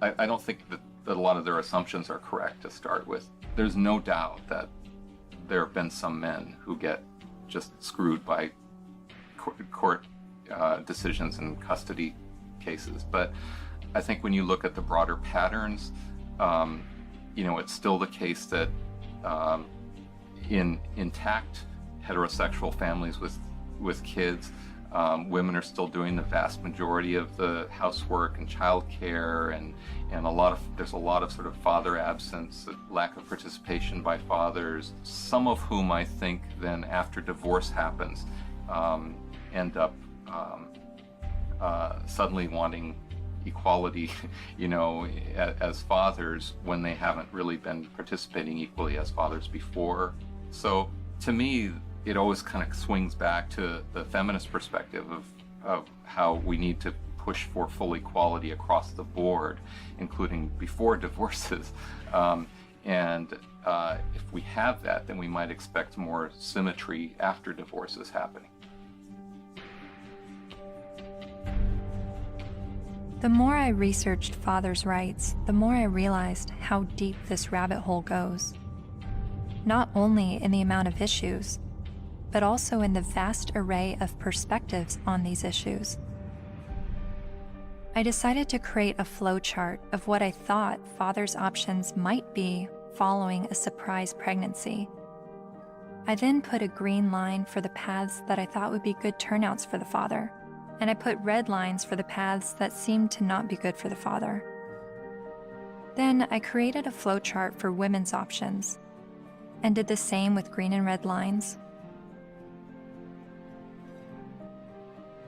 I don't think that a lot of their assumptions are correct to start with. There's no doubt that there have been some men who get just screwed by court decisions and custody cases. But I think when you look at the broader patterns, it's still the case that in intact heterosexual families with kids, women are still doing the vast majority of the housework and childcare, and there's a lot of sort of father absence, lack of participation by fathers, some of whom I think then after divorce happens end up suddenly wanting equality, as fathers when they haven't really been participating equally as fathers before. So to me, it always kind of swings back to the feminist perspective of how we need to push for full equality across the board, including before divorces. And if we have that, then we might expect more symmetry after divorces happening. The more I researched fathers' rights, the more I realized how deep this rabbit hole goes. Not only in the amount of issues, but also in the vast array of perspectives on these issues. I decided to create a flowchart of what I thought fathers' options might be following a surprise pregnancy. I then put a green line for the paths that I thought would be good turnouts for the father, and I put red lines for the paths that seemed to not be good for the father. Then I created a flowchart for women's options, and did the same with green and red lines.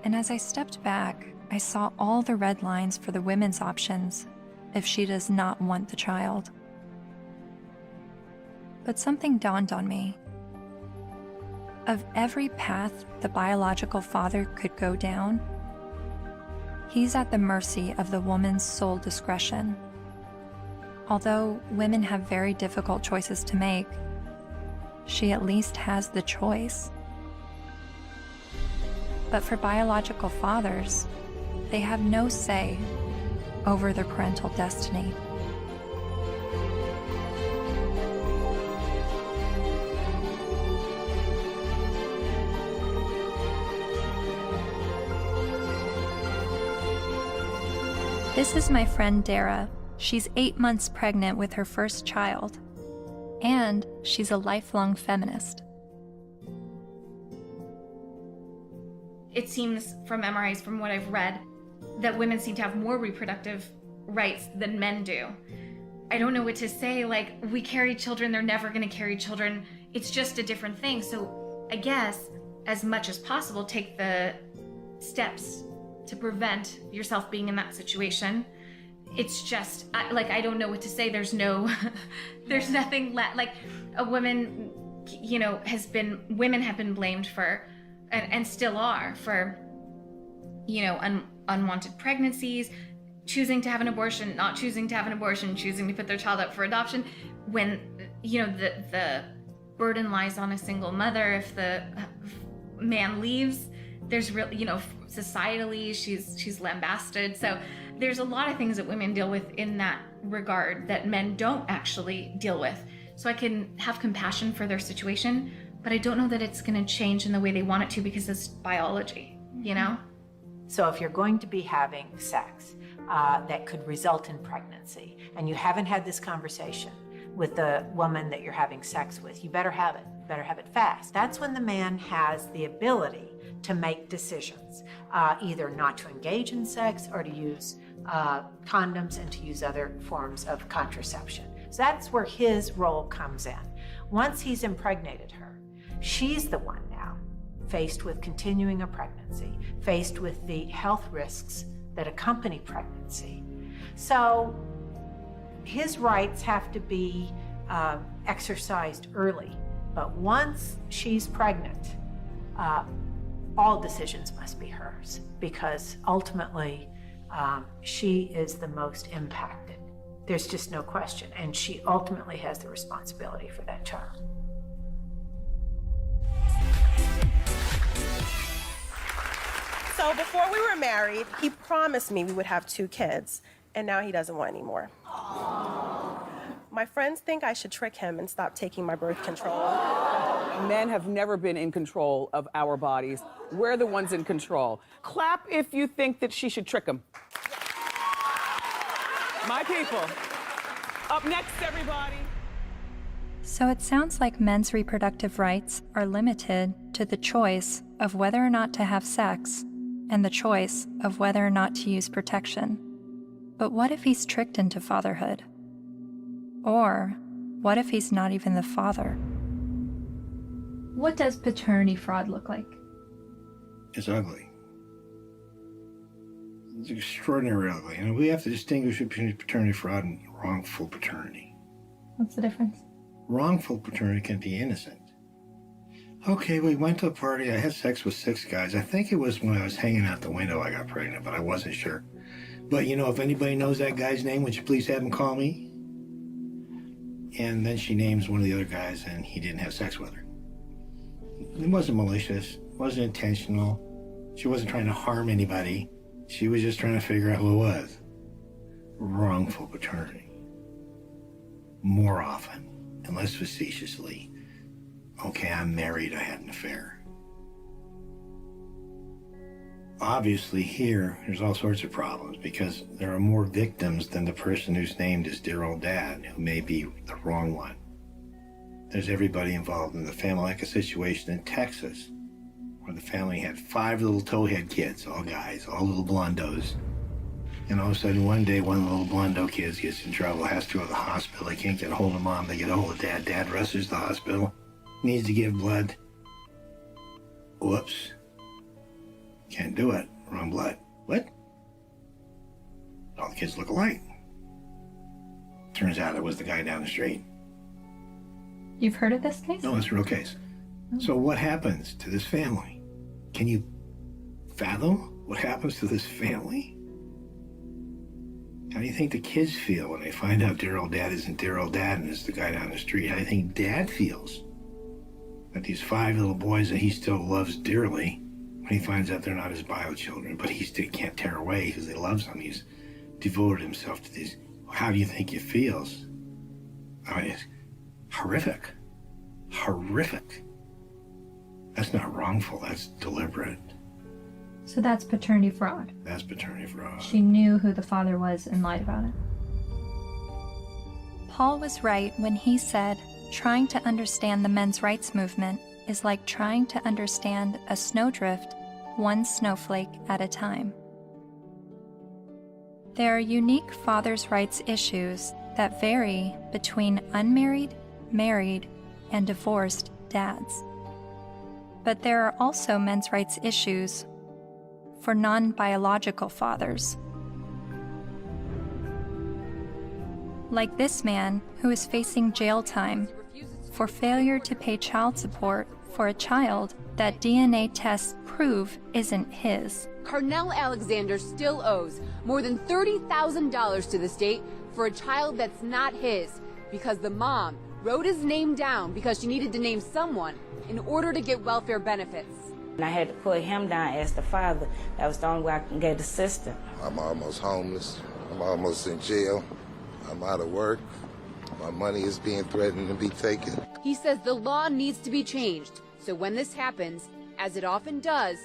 And as I stepped back, I saw all the red lines for the women's options if she does not want the child. But something dawned on me. Of every path the biological father could go down, he's at the mercy of the woman's sole discretion. Although women have very difficult choices to make, she at least has the choice. But for biological fathers, they have no say over their parental destiny. This is my friend Dara. She's 8 months pregnant with her first child, and she's a lifelong feminist. It seems from MRIs, from what I've read, that women seem to have more reproductive rights than men do. I don't know what to say, like, we carry children, they're never gonna carry children. It's just a different thing. So I guess, as much as possible, take the steps to prevent yourself being in that situation. It's just, I don't know what to say. There's no, there's nothing like a woman, you know, women have been blamed for, and still are, for, you know, unwanted pregnancies, choosing to have an abortion, not choosing to have an abortion, choosing to put their child up for adoption, when, you know, the burden lies on a single mother. If the man leaves, there's really, you know, societally, she's lambasted. So there's a lot of things that women deal with in that regard that men don't actually deal with. So I can have compassion for their situation, but I don't know that it's going to change in the way they want it to, because it's biology, you know? So if you're going to be having sex that could result in pregnancy, and you haven't had this conversation with the woman that you're having sex with, you better have it. You better have it fast. That's when the man has the ability to make decisions, either not to engage in sex or to use condoms and to use other forms of contraception. So that's where his role comes in. Once he's impregnated her, she's the one now faced with continuing a pregnancy, faced with the health risks that accompany pregnancy. So his rights have to be exercised early. But once she's pregnant, all decisions must be hers, because ultimately she is the most impacted. There's just no question. And she ultimately has the responsibility for that child. So before we were married, he promised me we would have 2 kids, and now he doesn't want any more. My friends think I should trick him and stop taking my birth control. Men have never been in control of our bodies. We're the ones in control. Clap if you think that she should trick him. My people. Up next, everybody. So it sounds like men's reproductive rights are limited to the choice of whether or not to have sex and the choice of whether or not to use protection. But what if he's tricked into fatherhood? Or what if he's not even the father? What does paternity fraud look like? It's ugly. It's extraordinarily ugly. And we have to distinguish between paternity fraud and wrongful paternity. What's the difference? Wrongful paternity can be innocent. Okay, we went to a party. I had sex with 6 guys. I think it was when I was hanging out the window I got pregnant, but I wasn't sure. But, you know, if anybody knows that guy's name, would you please have him call me? And then she names one of the other guys, and he didn't have sex with her. It wasn't malicious. It wasn't intentional. She wasn't trying to harm anybody. She was just trying to figure out who it was. Wrongful paternity. More often, and less facetiously, okay, I'm married, I had an affair. Obviously here, there's all sorts of problems because there are more victims than the person who's named as dear old dad, who may be the wrong one. there's everybody involved in the family, like a situation in Texas where the family had 5 little towhead kids, all guys, all little blondos. And all of a sudden, one day, one of the little blondo kids gets in trouble, has to go to the hospital. They can't get a hold of mom. They get a hold of dad. Dad rushes to the hospital, needs to give blood. Whoops. Can't do it. Wrong blood. What? All the kids look alike. Turns out it was the guy down the street. You've heard of this case? No, it's a real case. So what happens to this family? Can you fathom what happens to this family? How do you think the kids feel when they find out dear old dad isn't dear old dad and it's the guy down the street? How do you think dad feels? That these 5 little boys that he still loves dearly, when he finds out they're not his bio children, but he still can't tear away because he loves them. He's devoted himself to these. How do you think he feels? I mean, it's horrific. Horrific. That's not wrongful, that's deliberate. So that's paternity fraud. That's paternity fraud. She knew who the father was and lied about it. Paul was right when he said, trying to understand the men's rights movement is like trying to understand a snowdrift, one snowflake at a time. There are unique fathers' rights issues that vary between unmarried, married, and divorced dads. But there are also men's rights issues for non-biological fathers. Like this man who is facing jail time for failure to pay child support for a child that DNA tests prove isn't his. Carnell Alexander still owes more than $30,000 to the state for a child that's not his because the mom wrote his name down because she needed to name someone in order to get welfare benefits. And I had to put him down as the father. That was the only way I can get the system. I'm almost homeless. I'm almost in jail. I'm out of work. My money is being threatened to be taken. He says the law needs to be changed, so when this happens, as it often does,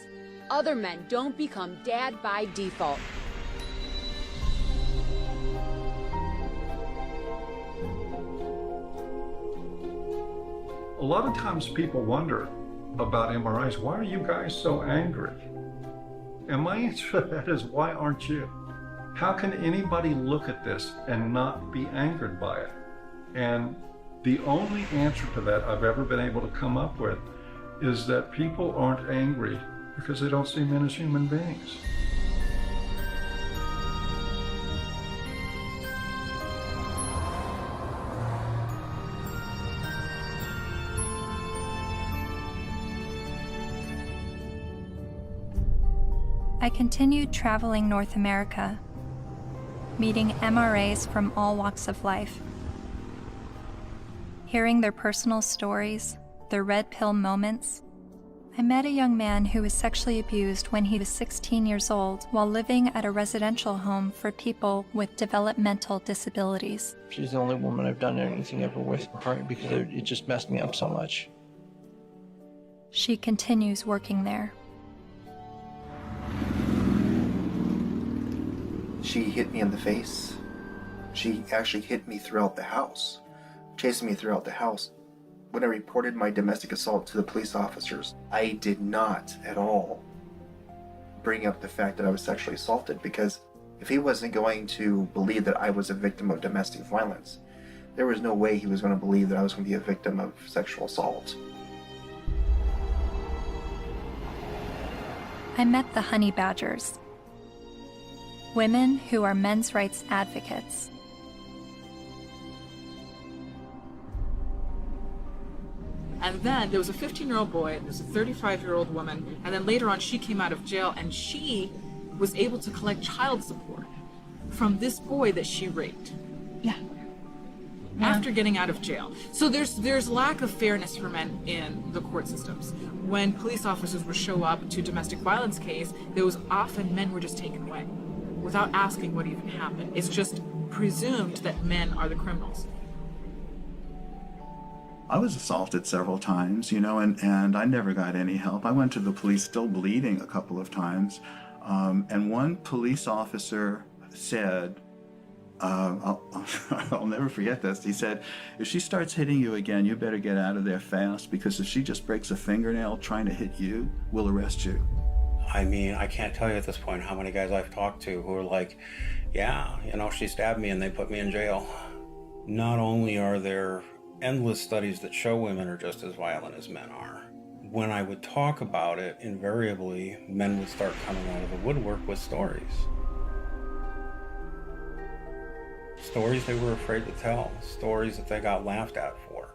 other men don't become dad by default. A lot of times people wonder about MRIs, why are you guys so angry? And my answer to that is, why aren't you? How can anybody look at this and not be angered by it? And the only answer to that I've ever been able to come up with is that people aren't angry because they don't see men as human beings. I continued traveling North America, meeting MRAs from all walks of life, hearing their personal stories, their red pill moments. I met a young man who was sexually abused when he was 16 years old while living at a residential home for people with developmental disabilities. She's the only woman I've done anything ever with, partly because it just messed me up so much. She continues working there. She hit me in the face. She actually hit me throughout the house, chasing me throughout the house. When I reported my domestic assault to the police officers, I did not at all bring up the fact that I was sexually assaulted, because if he wasn't going to believe that I was a victim of domestic violence, there was no way he was going to believe that I was going to be a victim of sexual assault. I met the honey badgers, women who are men's rights advocates. And then there was a 15-year-old boy, there was a 35-year-old woman, and then later on she came out of jail and she was able to collect child support from this boy that she raped. Yeah. After getting out of jail. So there's lack of fairness for men in the court systems. When police officers would show up to domestic violence case, there was often men were just taken away without asking what even happened. It's just presumed that men are the criminals. I was assaulted several times, and I never got any help. I went to the police still bleeding a couple of times. And one police officer said, I'll never forget this. He said, if she starts hitting you again, you better get out of there fast, because if she just breaks a fingernail trying to hit you, we'll arrest you. I mean, I can't tell you at this point how many guys I've talked to who are like, yeah, you know, she stabbed me and they put me in jail. Not only are there endless studies that show women are just as violent as men are, when I would talk about it, invariably, men would start coming out of the woodwork with stories. Stories they were afraid to tell, stories that they got laughed at for,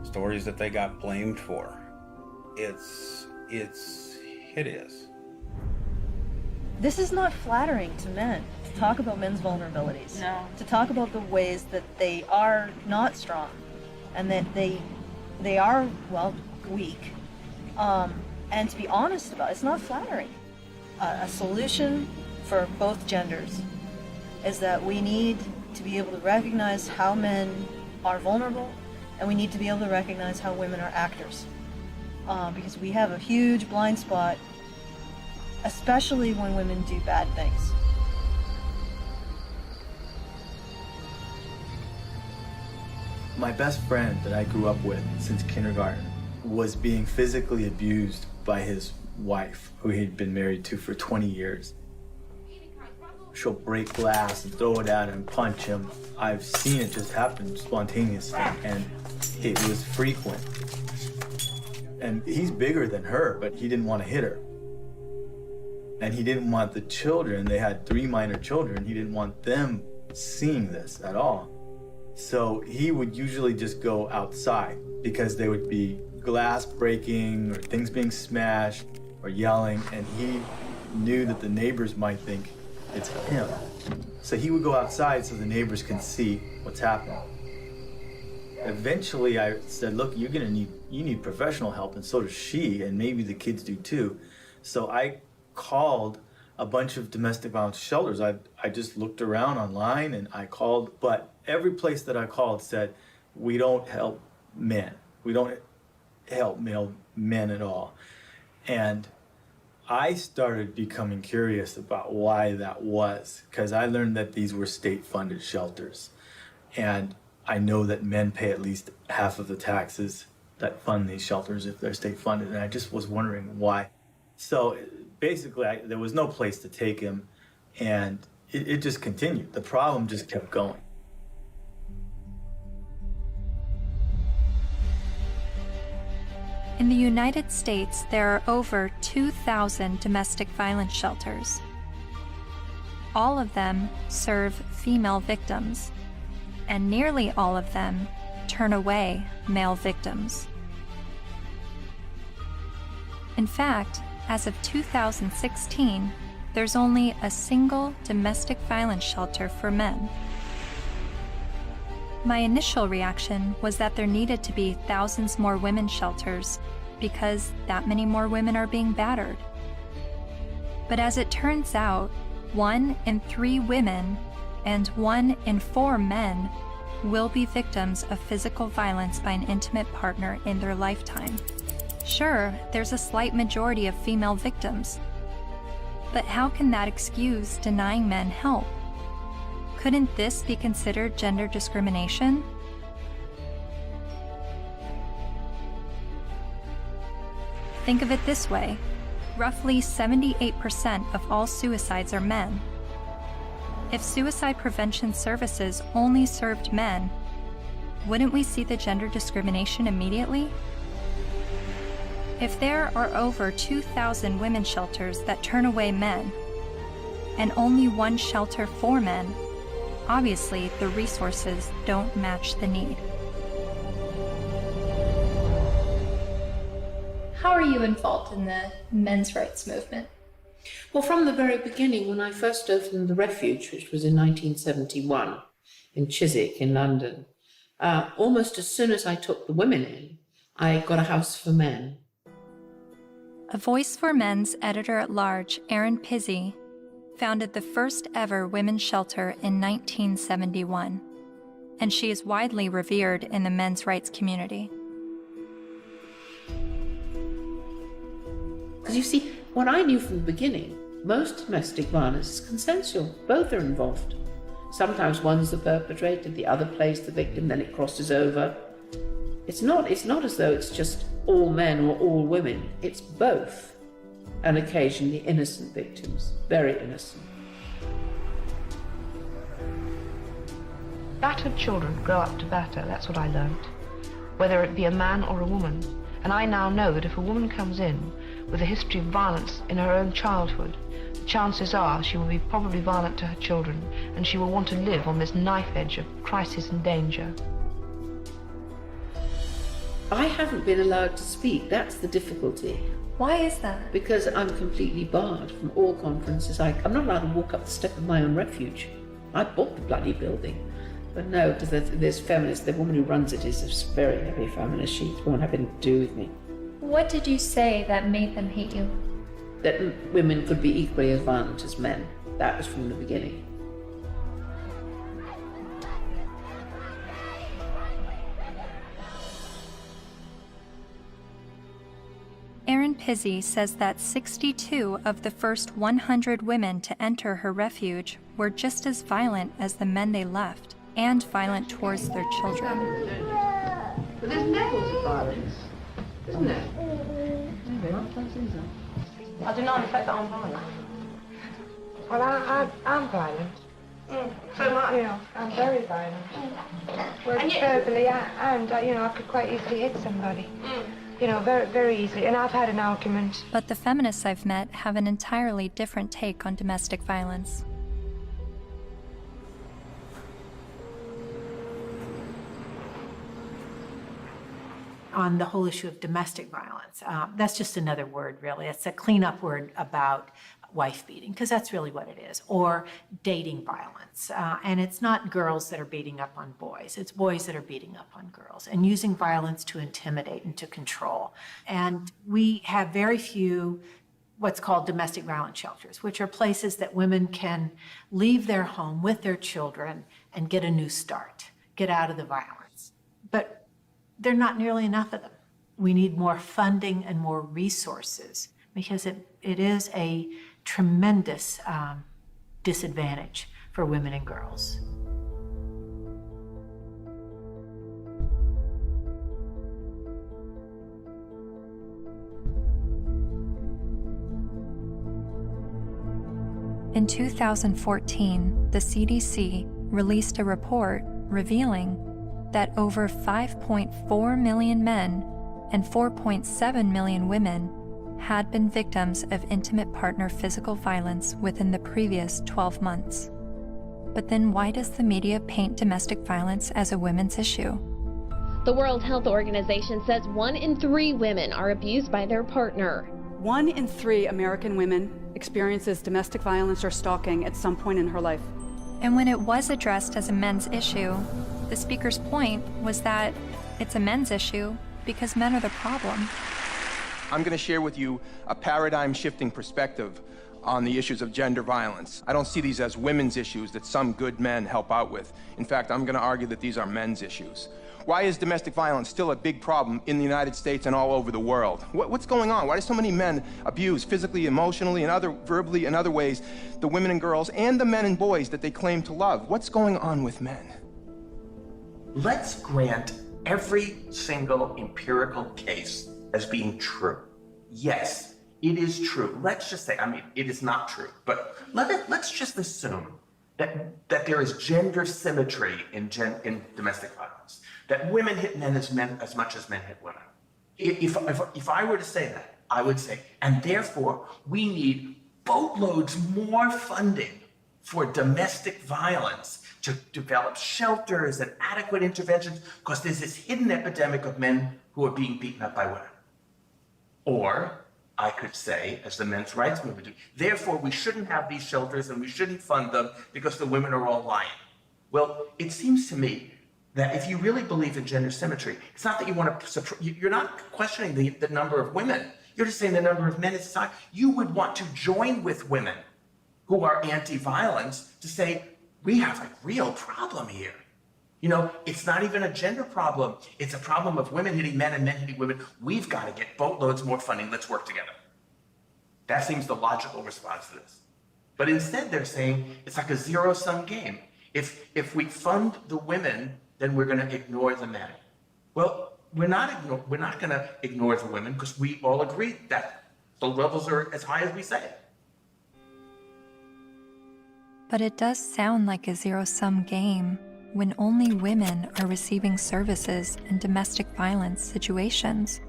stories that they got blamed for. It's hideous. This is not flattering to men, to talk about men's vulnerabilities. No. To talk about the ways that they are not strong and that they are, well, weak. And to be honest about it, it's not flattering. A solution for both genders is that we need to be able to recognize how men are vulnerable, and we need to be able to recognize how women are actors. Because we have a huge blind spot, especially when women do bad things. My best friend that I grew up with since kindergarten was being physically abused by his wife, who he'd been married to for 20 years. She'll break glass and throw it at him, punch him. I've seen it just happen spontaneously, and it was frequent. And he's bigger than her, but he didn't want to hit her. And he didn't want the children, they had 3 minor children, he didn't want them seeing this at all. So he would usually just go outside because there would be glass breaking or things being smashed or yelling, and he knew that the neighbors might think it's him. So he would go outside so the neighbors can see what's happening. Eventually I said, look, you need professional help, and so does she, and maybe the kids do too. So I called a bunch of domestic violence shelters. I just looked around online and I called, but every place that I called said, we don't help men. We don't help male men at all. And I started becoming curious about why that was, because I learned that these were state-funded shelters. And I know that men pay at least half of the taxes that fund these shelters if they're state-funded, and I just was wondering why. So basically, there was no place to take him, and it just continued. The problem just kept going. In the United States, there are over 2,000 domestic violence shelters. All of them serve female victims, and nearly all of them turn away male victims. In fact, as of 2016, there's only a single domestic violence shelter for men. My initial reaction was that there needed to be thousands more women's shelters because that many more women are being battered. But as it turns out, 1 in 3 women and 1 in 4 men will be victims of physical violence by an intimate partner in their lifetime. Sure, there's a slight majority of female victims, but how can that excuse denying men help? Couldn't this be considered gender discrimination? Think of it this way. Roughly 78% of all suicides are men. If suicide prevention services only served men, wouldn't we see the gender discrimination immediately? If there are over 2,000 women's shelters that turn away men, and only 1 shelter for men, obviously the resources don't match the need. How are you involved in the men's rights movement? Well, from the very beginning, when I first opened the Refuge, which was in 1971 in Chiswick in London, almost as soon as I took the women in, I got a house for men. A Voice for Men's editor-at-large, Erin Pizzey, founded the first ever women's shelter in 1971, and she is widely revered in the men's rights community. Because you see, what I knew from the beginning, most domestic violence is consensual. Both are involved. Sometimes one's the perpetrator, the other plays the victim, then it crosses over. It's not as though it's just all men or all women. It's both, and occasionally innocent victims, very innocent. Battered children grow up to batter, that's what I learned, whether it be a man or a woman. And I now know that if a woman comes in with a history of violence in her own childhood, the chances are she will be probably violent to her children, and she will want to live on this knife edge of crisis and danger. I haven't been allowed to speak, that's the difficulty. Why is that? Because I'm completely barred from all conferences. I'm not allowed to walk up the step of my own refuge. I bought the bloody building. But no, because there's feminists, the woman who runs it is a very heavy feminist. She won't have anything to do with me. What did you say that made them hate you? That women could be equally as violent as men. That was from the beginning. Erin Pizzey says that 62 of the first 100 women to enter her refuge were just as violent as the men they left, and violent towards their children. But there's levels of violence, isn't there? I deny the fact that I'm violent. Well, I'm violent. So am I. You know, I'm very violent. Well, verbally, and you know, I could quite easily hit somebody. You know, very, very easily. And I've had an argument. But the feminists I've met have an entirely different take on domestic violence. On the whole issue of domestic violence, that's just another word, really. It's a cleanup word about wife beating, because that's really what it is, or dating violence. And it's not girls that are beating up on boys, it's boys that are beating up on girls and using violence to intimidate and to control. And we have very few what's called domestic violence shelters, which are places that women can leave their home with their children and get a new start, get out of the violence. But there are not nearly enough of them. We need more funding and more resources, because it is a tremendous disadvantage for women and girls. In 2014, the CDC released a report revealing that over 5.4 million men and 4.7 million women had been victims of intimate partner physical violence within the previous 12 months. But then why does the media paint domestic violence as a women's issue? The World Health Organization says 1 in 3 women are abused by their partner. 1 in 3 American women experiences domestic violence or stalking at some point in her life. And when it was addressed as a men's issue, the speaker's point was that it's a men's issue because men are the problem. I'm going to share with you a paradigm-shifting perspective on the issues of gender violence. I don't see these as women's issues that some good men help out with. In fact, I'm going to argue that these are men's issues. Why is domestic violence still a big problem in the United States and all over the world? What's going on? Why do so many men abuse physically, emotionally, and verbally and other ways the women and girls and the men and boys that they claim to love? What's going on with men? Let's grant every single empirical case as being true. Yes, it is true. Let's just say, I mean, it is not true, but let's just assume that there is gender symmetry in domestic violence, that women hit men as much as men hit women. If I were to say that, I would say, and therefore we need boatloads more funding for domestic violence, to develop shelters and adequate interventions, because there's this hidden epidemic of men who are being beaten up by women. Or I could say, as the men's rights movement do, therefore we shouldn't have these shelters and we shouldn't fund them because the women are all lying. Well, it seems to me that if you really believe in gender symmetry, it's not that you want to, you're not questioning the number of women. You're just saying the number of men in society. You would want to join with women who are anti-violence to say, we have a real problem here. You know, it's not even a gender problem. It's a problem of women hitting men and men hitting women. We've got to get boatloads more funding. Let's work together. That seems the logical response to this. But instead they're saying it's like a zero-sum game. If we fund the women, then we're going to ignore the men. Well, we're not going to ignore the women because we all agree that the levels are as high as we say. But it does sound like a zero-sum game when only women are receiving services in domestic violence situations.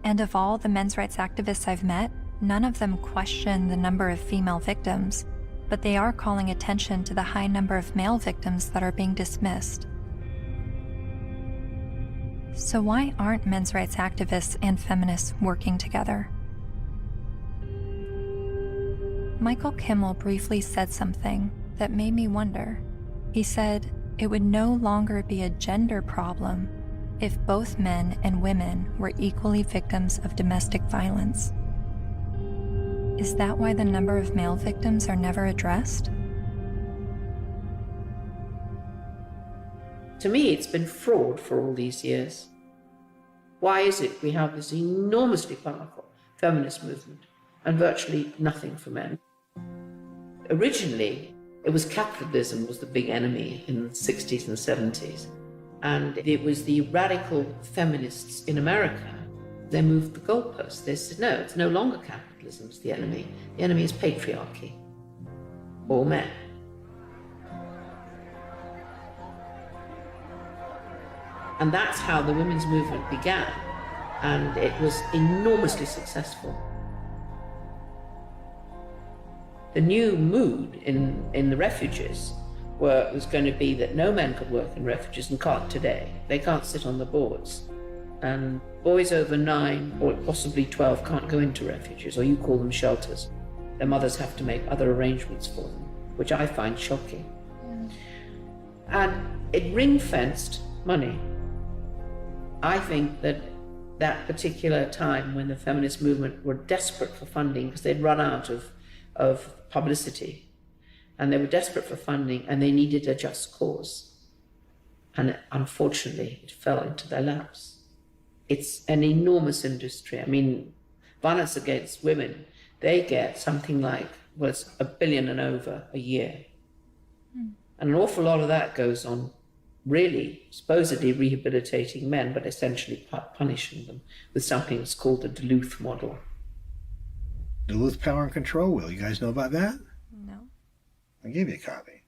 And of all the men's rights activists I've met, none of them question the number of female victims, but they are calling attention to the high number of male victims that are being dismissed. So why aren't men's rights activists and feminists working together? Michael Kimmel briefly said something that made me wonder. He said it would no longer be a gender problem if both men and women were equally victims of domestic violence. Is that why the number of male victims are never addressed? To me, it's been fraud for all these years. Why is it we have this enormously powerful feminist movement and virtually nothing for men? Originally, it was capitalism was the big enemy in the 60s and 70s. And it was the radical feminists in America. They moved the goalposts. They said, no, it's no longer capitalism is the enemy. The enemy is patriarchy, or men. And that's how the women's movement began. And it was enormously successful. The new mood in the refuges was going to be that no men could work in refuges and can't today. They can't sit on the boards. And boys over 9 or possibly 12 can't go into refuges, or you call them shelters. Their mothers have to make other arrangements for them, which I find shocking. And it ring-fenced money. I think that that particular time when the feminist movement were desperate for funding because they'd run out of publicity, and they were desperate for funding, and they needed a just cause. And unfortunately, it fell into their laps. It's an enormous industry. I mean, violence against women, they get something like, well, it's $1 billion and over a year. And an awful lot of that goes on really supposedly rehabilitating men, but essentially punishing them with something that's called the Duluth model. Duluth Power and Control Wheel. You guys know about that? No. I'll give you a copy.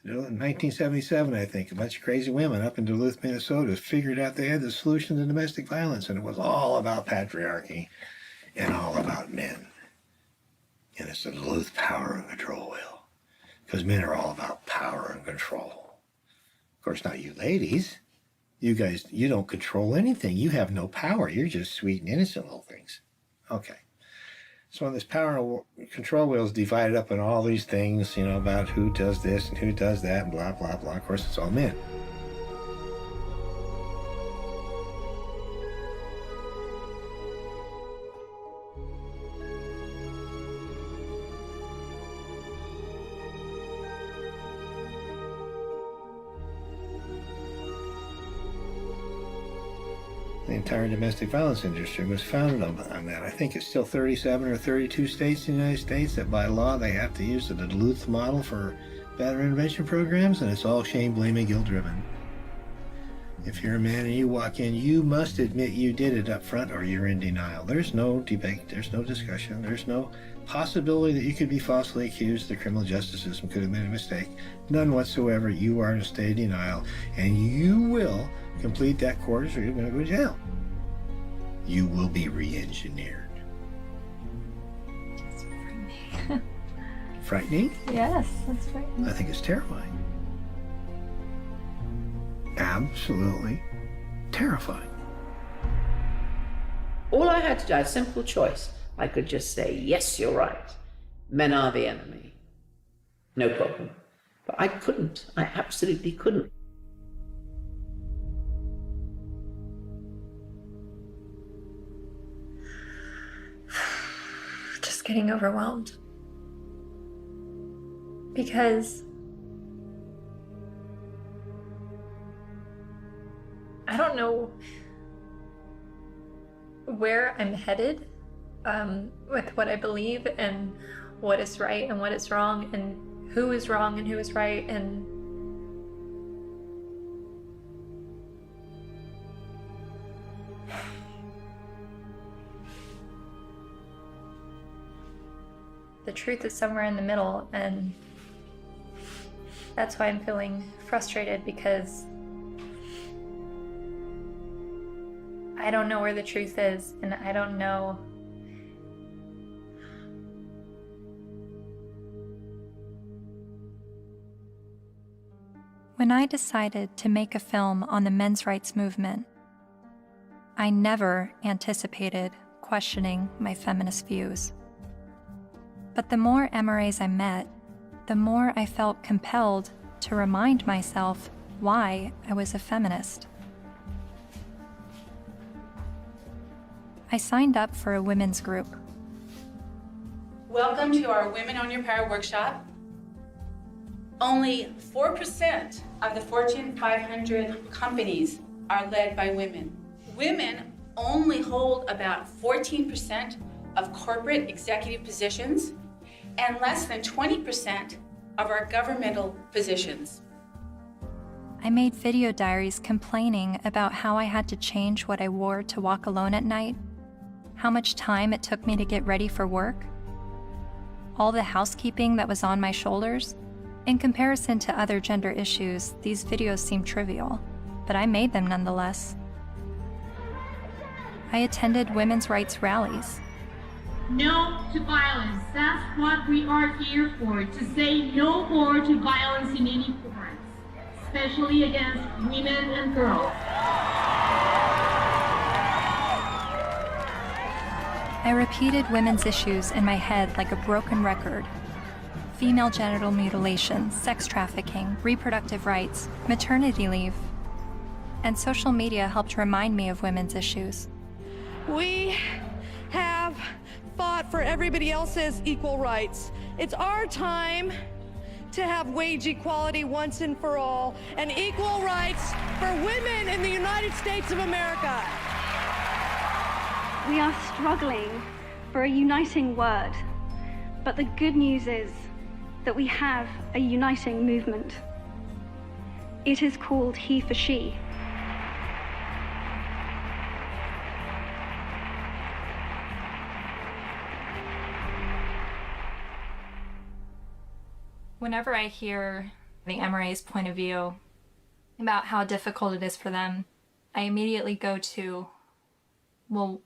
In 1977, I think, a bunch of crazy women up in Duluth, Minnesota figured out they had the solution to domestic violence, and it was all about patriarchy and all about men. And it's the Duluth Power and Control Wheel, because men are all about power and control. Of course, not you ladies. You guys, you don't control anything. You have no power. You're just sweet and innocent little things. Okay. So when this power and control wheel is divided up in all these things, you know, about who does this and who does that and blah, blah, blah. Of course, it's all men. The entire domestic violence industry was founded on that. I think it's still 37 or 32 states in the United States that by law they have to use the Duluth model for battery intervention programs, and it's all shame, blame, and guilt driven. If you're a man and you walk in, you must admit you did it up front or you're in denial. There's no debate, there's no discussion, there's no possibility that you could be falsely accused. The criminal justice system could have made a mistake. None whatsoever. You are in a state of denial, and you will complete that course or you're going to go to jail. You will be re-engineered. That's frightening. Frightening? Yes, that's frightening. I think it's terrifying. Absolutely terrifying. All I had to do, I had a simple choice. I could just say, yes, you're right. Men are the enemy. No problem. But I couldn't. I absolutely couldn't. Just getting overwhelmed. Because I don't know where I'm headed with what I believe and what is right and what is wrong and who is wrong and who is right, and the truth is somewhere in the middle, and that's why I'm feeling frustrated, because I don't know where the truth is, and I don't know. When I decided to make a film on the men's rights movement, I never anticipated questioning my feminist views. But the more MRAs I met, the more I felt compelled to remind myself why I was a feminist. I signed up for a women's group. Welcome to our Women on Your Power workshop. Only 4% of the Fortune 500 companies are led by women. Women only hold about 14% of corporate executive positions and less than 20% of our governmental positions. I made video diaries complaining about how I had to change what I wore to walk alone at night, how much time it took me to get ready for work, all the housekeeping that was on my shoulders. In comparison to other gender issues, these videos seem trivial, but I made them nonetheless. I attended women's rights rallies. No to violence. That's what we are here for, to say no more to violence in any form, especially against women and girls. I repeated women's issues in my head like a broken record. Female genital mutilation, sex trafficking, reproductive rights, maternity leave. And social media helped remind me of women's issues. We have fought for everybody else's equal rights. It's our time to have wage equality once and for all, and equal rights for women in the United States of America. We are struggling for a uniting word, but the good news is that we have a uniting movement. It is called He for She. Whenever I hear the MRA's point of view about how difficult it is for them, I immediately go to, well,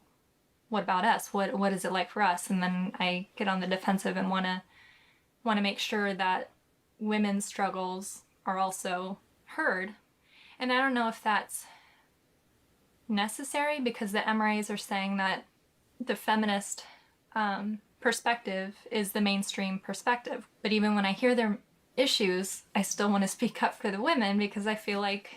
what about us? What is it like for us? And then I get on the defensive and want to make sure that women's struggles are also heard. And I don't know if that's necessary, because the MRAs are saying that the feminist perspective is the mainstream perspective. But even when I hear their issues, I still want to speak up for the women, because I feel like,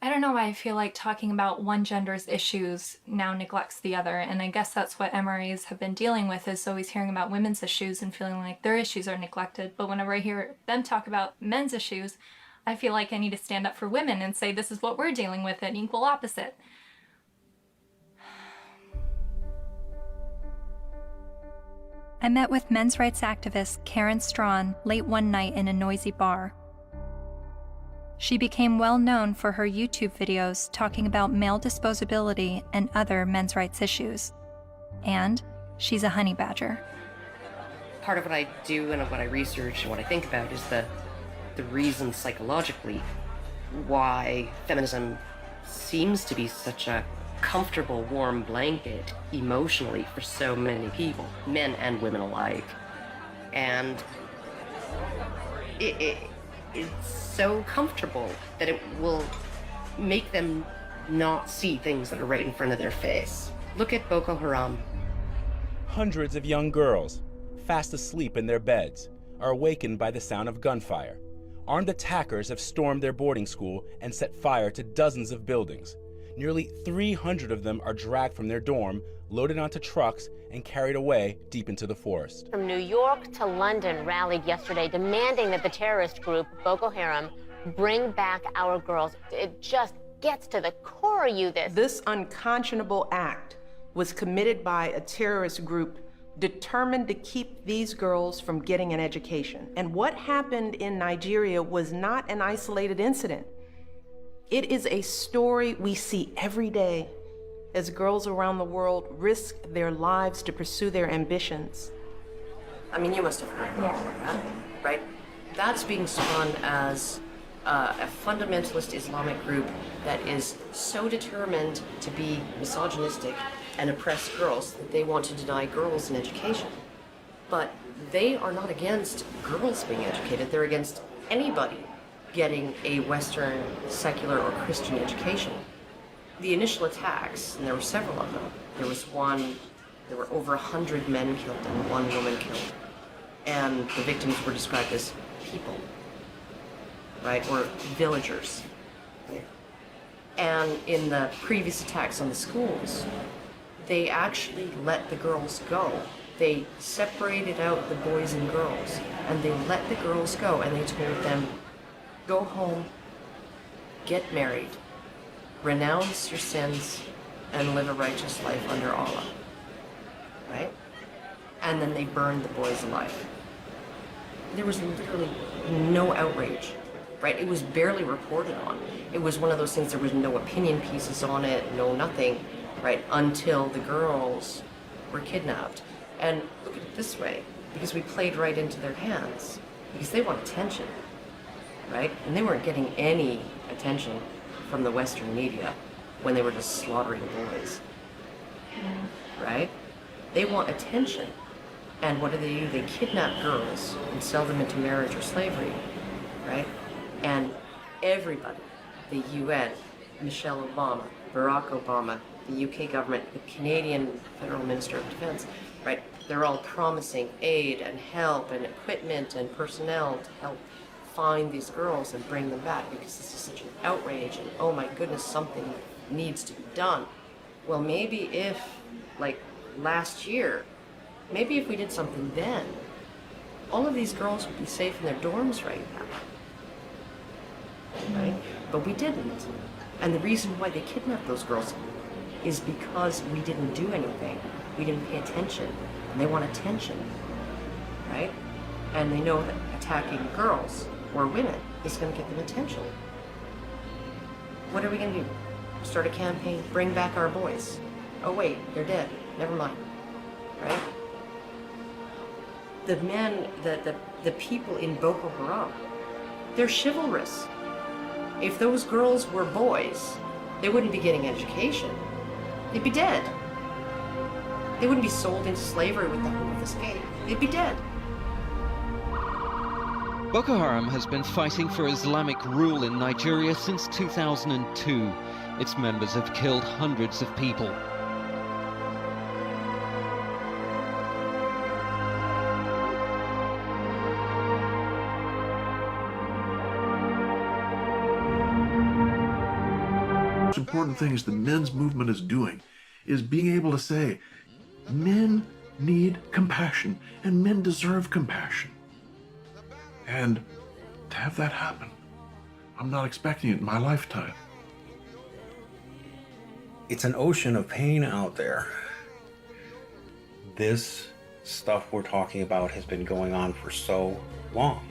I don't know why I feel like talking about one gender's issues now neglects the other. And I guess that's what MRAs have been dealing with, is always hearing about women's issues and feeling like their issues are neglected. But whenever I hear them talk about men's issues, I feel like I need to stand up for women and say, this is what we're dealing with, an equal opposite. I met with men's rights activist Karen Strawn late one night in a noisy bar. She became well known for her YouTube videos talking about male disposability and other men's rights issues. And she's a honey badger. Part of what I do and what I research and what I think about is the reason psychologically why feminism seems to be such a comfortable, warm blanket emotionally for so many people, men and women alike. And it's so comfortable that it will make them not see things that are right in front of their face. Look at Boko Haram. Hundreds of young girls, fast asleep in their beds, are awakened by the sound of gunfire. Armed attackers have stormed their boarding school and set fire to dozens of buildings. Nearly 300 of them are dragged from their dorm, loaded onto trucks, and carried away deep into the forest. From New York to London rallied yesterday demanding that the terrorist group Boko Haram bring back our girls. It just gets to the core of you, This unconscionable act was committed by a terrorist group determined to keep these girls from getting an education. And what happened in Nigeria was not an isolated incident. It is a story we see every day as girls around the world risk their lives to pursue their ambitions. I mean, you must have heard about that, right? That's being spun as a fundamentalist Islamic group that is so determined to be misogynistic and oppress girls that they want to deny girls an education. But they are not against girls being educated. They're against anybody getting a Western, secular, or Christian education. The initial attacks, and there were several of them, there were over 100 men killed and 1 woman killed. And the victims were described as people, right, or villagers. And in the previous attacks on the schools, they actually let the girls go. They separated out the boys and girls, and they let the girls go, and they told them, go home, get married, renounce your sins, and live a righteous life under Allah, right? And then they burned the boys alive. There was literally no outrage, right? It was barely reported on. It was one of those things, there was no opinion pieces on it, no nothing, right? Until the girls were kidnapped. And look at it this way, because we played right into their hands, because they want attention, right? And they weren't getting any attention from the Western media when they were just slaughtering boys, right? They want attention. And what do? They kidnap girls and sell them into marriage or slavery, right? And everybody, the UN, Michelle Obama, Barack Obama, the UK government, the Canadian Federal Minister of Defense, right? They're all promising aid and help and equipment and personnel to help find these girls and bring them back, because this is such an outrage and oh my goodness, something needs to be done. Well, maybe if, like last year, maybe if we did something then, all of these girls would be safe in their dorms right now, right? But we didn't. And the reason why they kidnapped those girls is because we didn't do anything. We didn't pay attention. And they want attention, right? And they know that attacking girls or women is going to get them attention. What are we going to do? Start a campaign, bring back our boys. Oh wait, they're dead. Never mind, right? The men, the people in Boko Haram, they're chivalrous. If those girls were boys, they wouldn't be getting education. They'd be dead. They wouldn't be sold into slavery with the hope of escape. They'd be dead. Boko Haram has been fighting for Islamic rule in Nigeria since 2002. Its members have killed hundreds of people. The most important thing is the men's movement is doing is being able to say, men need compassion and men deserve compassion. And to have that happen, I'm not expecting it in my lifetime. It's an ocean of pain out there. This stuff we're talking about has been going on for so long.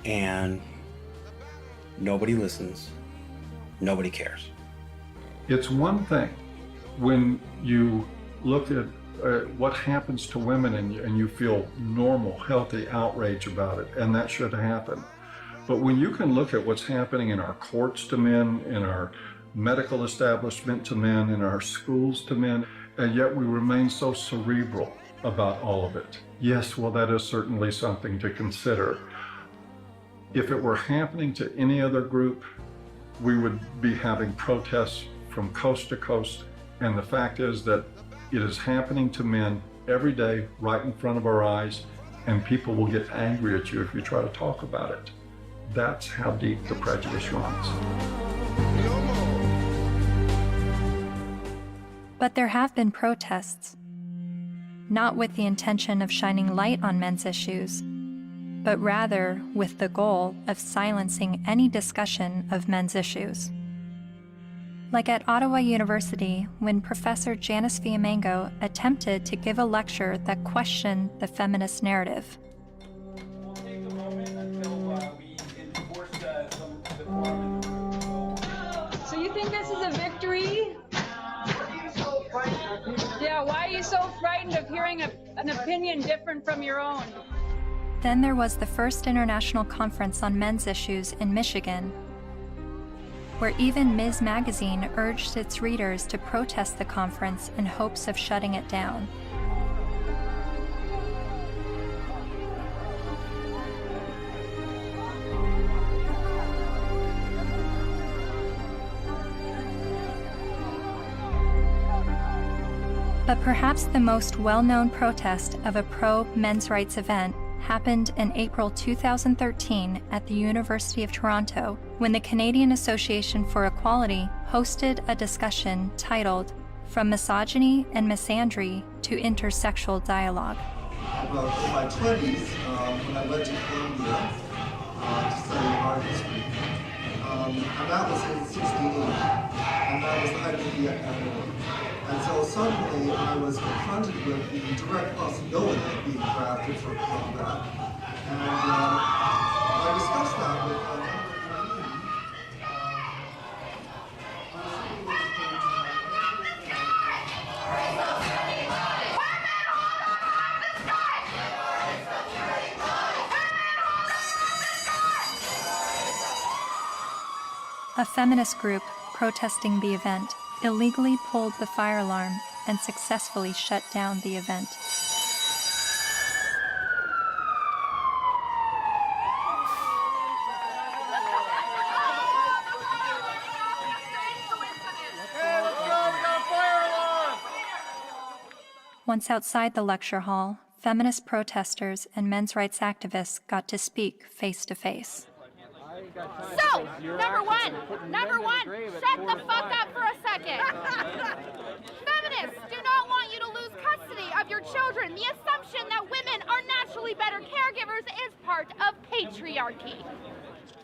And nobody listens. Nobody cares. It's one thing when you look at what happens to women and you feel normal, healthy outrage about it, and that should happen. But when you can look at what's happening in our courts to men, in our medical establishment to men, in our schools to men, and yet we remain so cerebral about all of it. Yes, well, that is certainly something to consider. If it were happening to any other group, we would be having protests from coast to coast. And the fact is that it is happening to men every day, right in front of our eyes, and people will get angry at you if you try to talk about it. That's how deep the prejudice runs. But there have been protests, not with the intention of shining light on men's issues, but rather with the goal of silencing any discussion of men's issues. Like at Ottawa University, when Professor Janice Fiamengo attempted to give a lecture that questioned the feminist narrative. So you think this is a victory? Yeah, why are you so frightened of hearing an opinion different from your own? Then there was the first international conference on men's issues in Michigan, where even Ms. Magazine urged its readers to protest the conference in hopes of shutting it down. But perhaps the most well-known protest of a pro-men's rights event happened in April 2013 at the University of Toronto, when the Canadian Association for Equality hosted a discussion titled From Misogyny and Misandry to Intersexual Dialogue. About in my 20s, when I went to Columbia to study art history, and that was in 68, and that was the height of the epidemic. And so suddenly I was confronted with the direct possibility of being drafted for combat. And I discussed that with a member of the community. A feminist group protesting the event illegally pulled the fire alarm and successfully shut down the event. Once outside the lecture hall, feminist protesters and men's rights activists got to speak face to face. So, number one, shut the fuck up for a second. Feminists do not want you to lose custody of your children. The assumption that women are naturally better caregivers is part of patriarchy.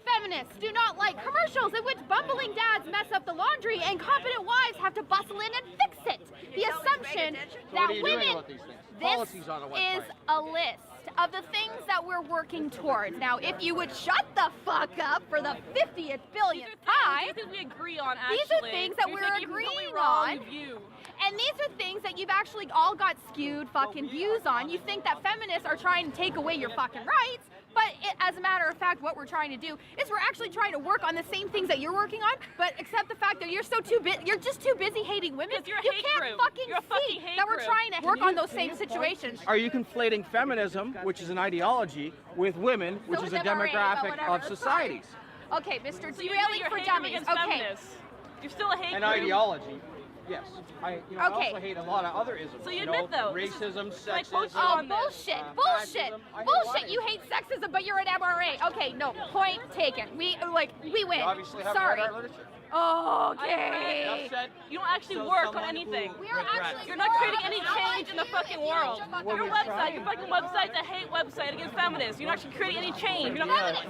Feminists do not like commercials in which bumbling dads mess up the laundry and competent wives have to bustle in and fix it. The assumption that women... This is a list of the things that we're working towards. Now, if you would shut the fuck up for the 50th billionth time, we agree on, actually. These are things that we're agreeing on. And these are things that you've actually all got skewed fucking views on. You think that feminists are trying to take away your fucking rights, but as a matter of fact, what we're trying to do is we're actually trying to work on the same things that you're working on, but except the fact that you're just too busy hating women. You can't fucking see that we're trying to work on those same situations. Are you conflating feminism, which is an ideology, with women, which is a demographic of societies? Okay, Mr. Derailing for Dummies. Okay. You're still a hate An group. ideology. Yes. I also hate a lot of other isms. So you admit, though, racism, like, sexism. Oh, bullshit, bullshit, bullshit. You hate sexism, but you're an MRA. Okay, no, point taken. We win. You obviously haven't Sorry. read our literature. Okay. You don't actually work on anything. You're not creating any change in the fucking world. Your fucking website's a hate website against feminists. You're not actually creating any change. Feminists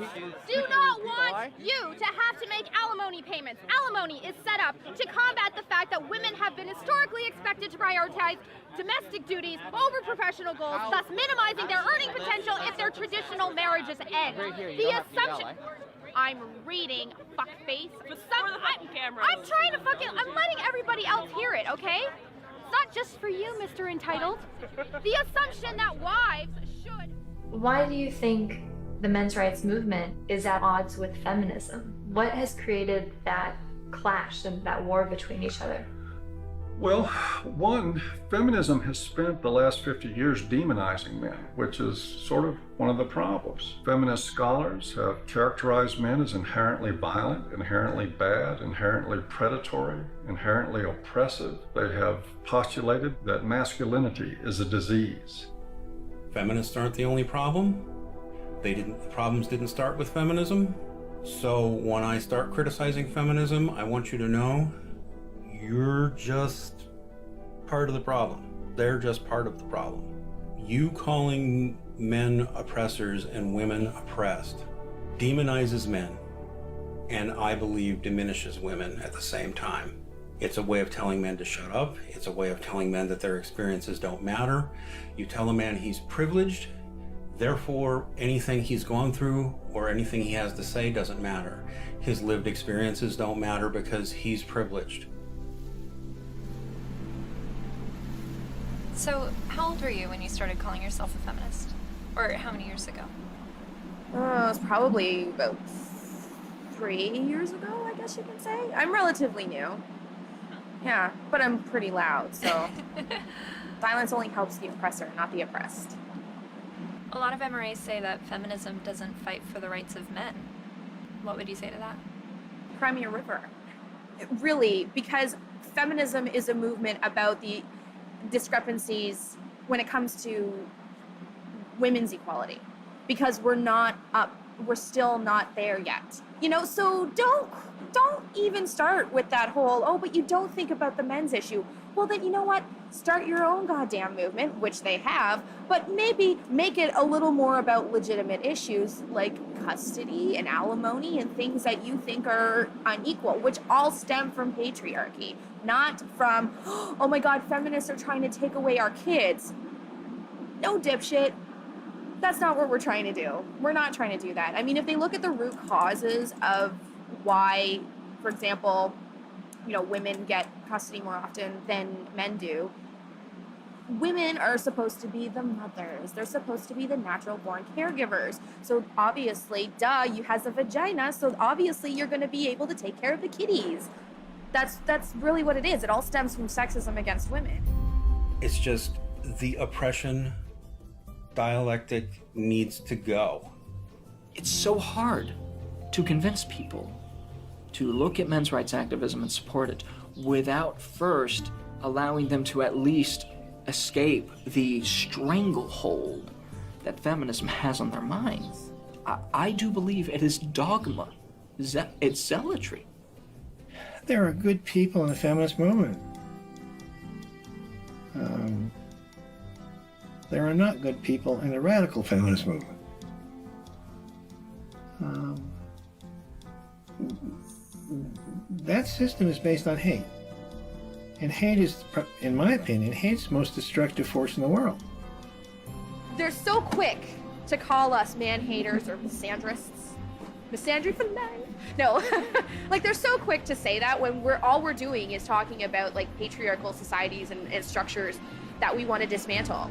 do not want you to have to make alimony payments. Alimony is set up to combat the fact that women have been historically expected to prioritize domestic duties over professional goals, thus minimizing their earning potential if their traditional marriages end. The assumption... I'm reading, fuckface. I'm trying to I'm letting everybody else hear it, okay? It's not just for you, Mr. Entitled. The assumption that wives should... Why do you think the men's rights movement is at odds with feminism? What has created that clash and that war between each other? Well, one, feminism has spent the last 50 years demonizing men, which is sort of one of the problems. Feminist scholars have characterized men as inherently violent, inherently bad, inherently predatory, inherently oppressive. They have postulated that masculinity is a disease. Feminists aren't the only problem. The problems didn't start with feminism. So when I start criticizing feminism, I want you to know you're just part of the problem. They're just part of the problem. You calling men oppressors and women oppressed demonizes men, and I believe diminishes women at the same time. It's a way of telling men to shut up. It's a way of telling men that their experiences don't matter. You tell a man he's privileged, therefore anything he's gone through or anything he has to say doesn't matter. His lived experiences don't matter because he's privileged. So, how old were you when you started calling yourself a feminist? Or how many years ago? It was probably about 3 years ago, I guess you can say. I'm relatively new. Yeah, but I'm pretty loud, so violence only helps the oppressor, not the oppressed. A lot of MRAs say that feminism doesn't fight for the rights of men. What would you say to that? Cry me a river. Really, because feminism is a movement about the discrepancies when it comes to women's equality, because we're still not there yet. You know, so don't even start with that whole, oh, but you don't think about the men's issue. Well, then, you know what? Start your own goddamn movement, which they have, but maybe make it a little more about legitimate issues like custody and alimony and things that you think are unequal, which all stem from patriarchy, not from, oh my God, feminists are trying to take away our kids. No, dipshit. That's not what we're trying to do. We're not trying to do that. I mean, if they look at the root causes of why, for example, you know, women get custody more often than men do, women are supposed to be the mothers. They're supposed to be the natural born caregivers. So obviously, duh, you has a vagina, so obviously you're going to be able to take care of the kitties. That's really what it is. It all stems from sexism against women. It's just the oppression dialectic needs to go. It's so hard to convince people to look at men's rights activism and support it without first allowing them to at least escape the stranglehold that feminism has on their minds. I do believe it is dogma. It's zealotry. There are good people in the feminist movement. There are not good people in the radical feminist movement. That system is based on hate. And hate is, in my opinion, hate's the most destructive force in the world. They're so quick to call us man-haters or misandrists. Misandry for men? No. Like, they're so quick to say that when all we're doing is talking about, like, patriarchal societies and structures that we want to dismantle.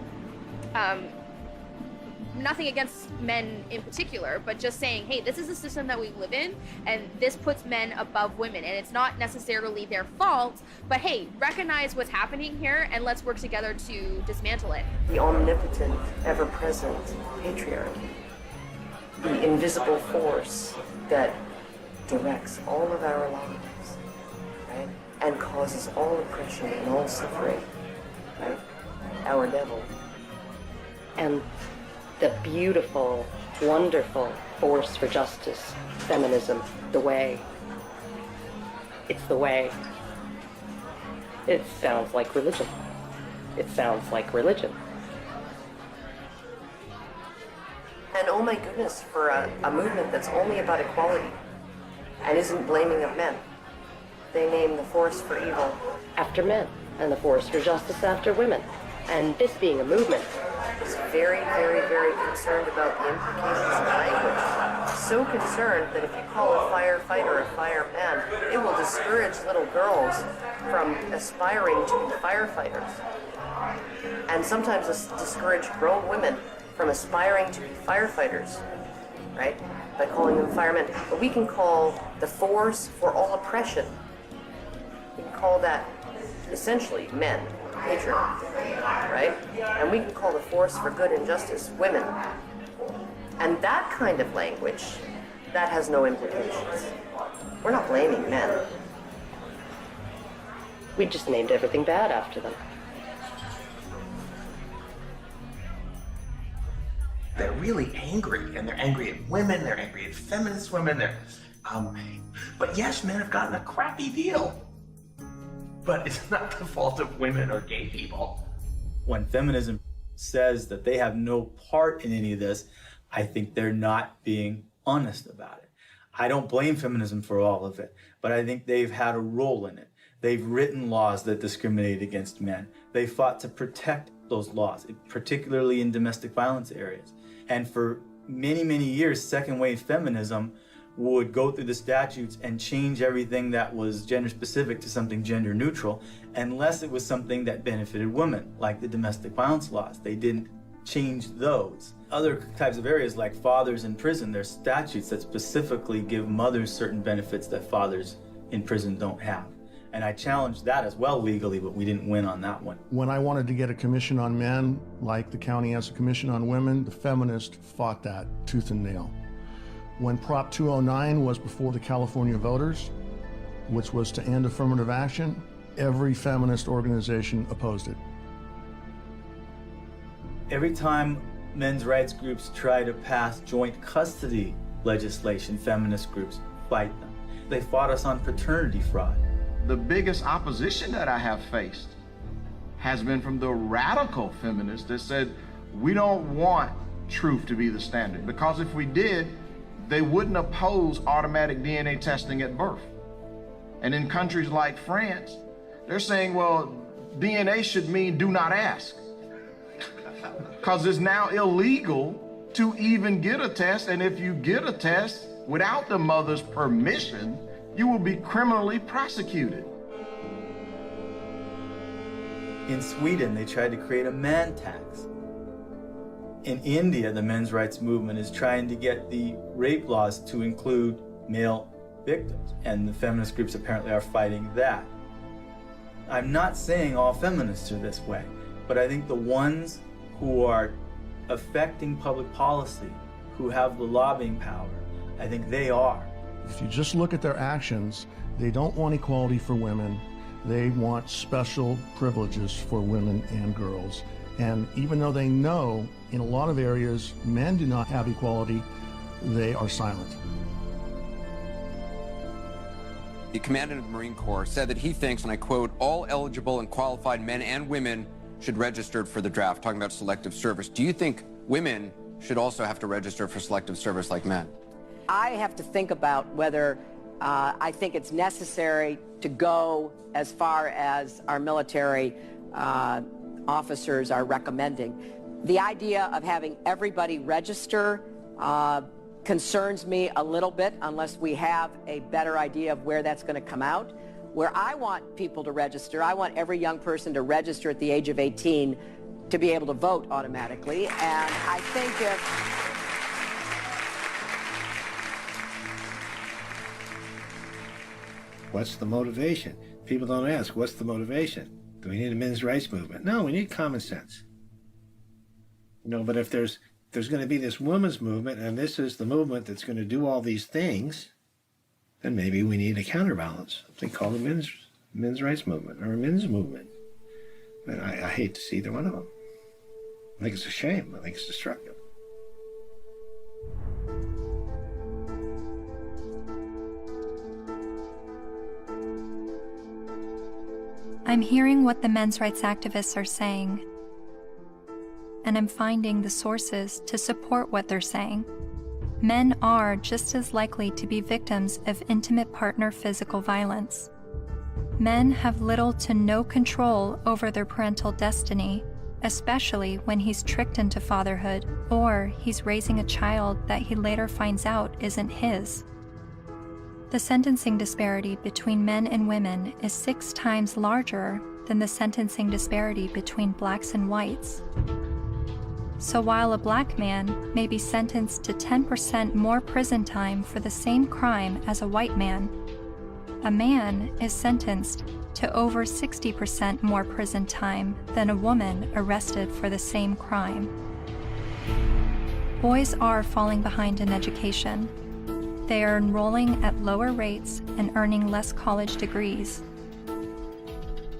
Nothing against men in particular, but just saying, hey, this is the system that we live in, and this puts men above women, and it's not necessarily their fault, but hey, recognize what's happening here, and let's work together to dismantle it. The omnipotent, ever-present patriarchy, the invisible force that directs all of our lives, right? And causes all oppression and all suffering, right? Our devil. And the beautiful, wonderful force for justice, feminism, the way. It's the way. It sounds like religion. It sounds like religion. And oh my goodness, for a movement that's only about equality and isn't blaming of men. They name the force for evil after men and the force for justice after women. And this being a movement is very, very, very concerned about the implications of language. So concerned that if you call a firefighter a fireman, it will discourage little girls from aspiring to be firefighters. And sometimes discourage grown women from aspiring to be firefighters, right? By calling them firemen. But we can call the force for all oppression, we can call that essentially men. Patriarchy, right? And we can call the force for good and justice women. And that kind of language, that has no implications. We're not blaming men. We just named everything bad after them. They're really angry, and they're angry at women, they're angry at feminist women, but yes, men have gotten a crappy deal. But it's not the fault of women or gay people. When feminism says that they have no part in any of this, I think they're not being honest about it. I don't blame feminism for all of it, but I think they've had a role in it. They've written laws that discriminate against men. They fought to protect those laws, particularly in domestic violence areas. And for many, many years, second wave feminism would go through the statutes and change everything that was gender specific to something gender neutral, unless it was something that benefited women, like the domestic violence laws. They didn't change those. Other types of areas like fathers in prison, there's statutes that specifically give mothers certain benefits that fathers in prison don't have. And I challenged that as well legally, but we didn't win on that one. When I wanted to get a commission on men, like the county has a commission on women, the feminists fought that tooth and nail. When Prop 209 was before the California voters, which was to end affirmative action, every feminist organization opposed it. Every time men's rights groups try to pass joint custody legislation, feminist groups fight them. They fought us on paternity fraud. The biggest opposition that I have faced has been from the radical feminists that said, we don't want truth to be the standard, because if we did, they wouldn't oppose automatic DNA testing at birth. And in countries like France, they're saying, well, DNA should mean do not ask. Because it's now illegal to even get a test, and if you get a test without the mother's permission, you will be criminally prosecuted. In Sweden, they tried to create a man tax. In India, the men's rights movement is trying to get the rape laws to include male victims, and the feminist groups apparently are fighting that. I'm not saying all feminists are this way, but I think the ones who are affecting public policy, who have the lobbying power, I think they are. If you just look at their actions, they don't want equality for women. They want special privileges for women and girls. And even though they know in a lot of areas men do not have equality, they are silent. The commandant of the Marine Corps said that he thinks, and I quote, all eligible and qualified men and women should register for the draft, talking about selective service. Do you think women should also have to register for selective service like men? I have to think about whether I think it's necessary to go as far as our military officers are recommending. The idea of having everybody register concerns me a little bit unless we have a better idea of where that's going to come out. Where I want people to register, I want every young person to register at the age of 18 to be able to vote automatically. And I think What's the motivation? People don't ask, what's the motivation? Do we need a men's rights movement? No, we need common sense. You know, but if there's going to be this women's movement, and this is the movement that's going to do all these things, then maybe we need a counterbalance. Something called a men's rights movement or a men's movement. But I hate to see either one of them. I think it's a shame. I think it's destructive. I'm hearing what the men's rights activists are saying, and I'm finding the sources to support what they're saying. Men are just as likely to be victims of intimate partner physical violence. Men have little to no control over their parental destiny, especially when he's tricked into fatherhood or he's raising a child that he later finds out isn't his. The sentencing disparity between men and women is 6 times larger than the sentencing disparity between blacks and whites. So while a black man may be sentenced to 10% more prison time for the same crime as a white man, a man is sentenced to over 60% more prison time than a woman arrested for the same crime. Boys are falling behind in education. They are enrolling at lower rates and earning less college degrees.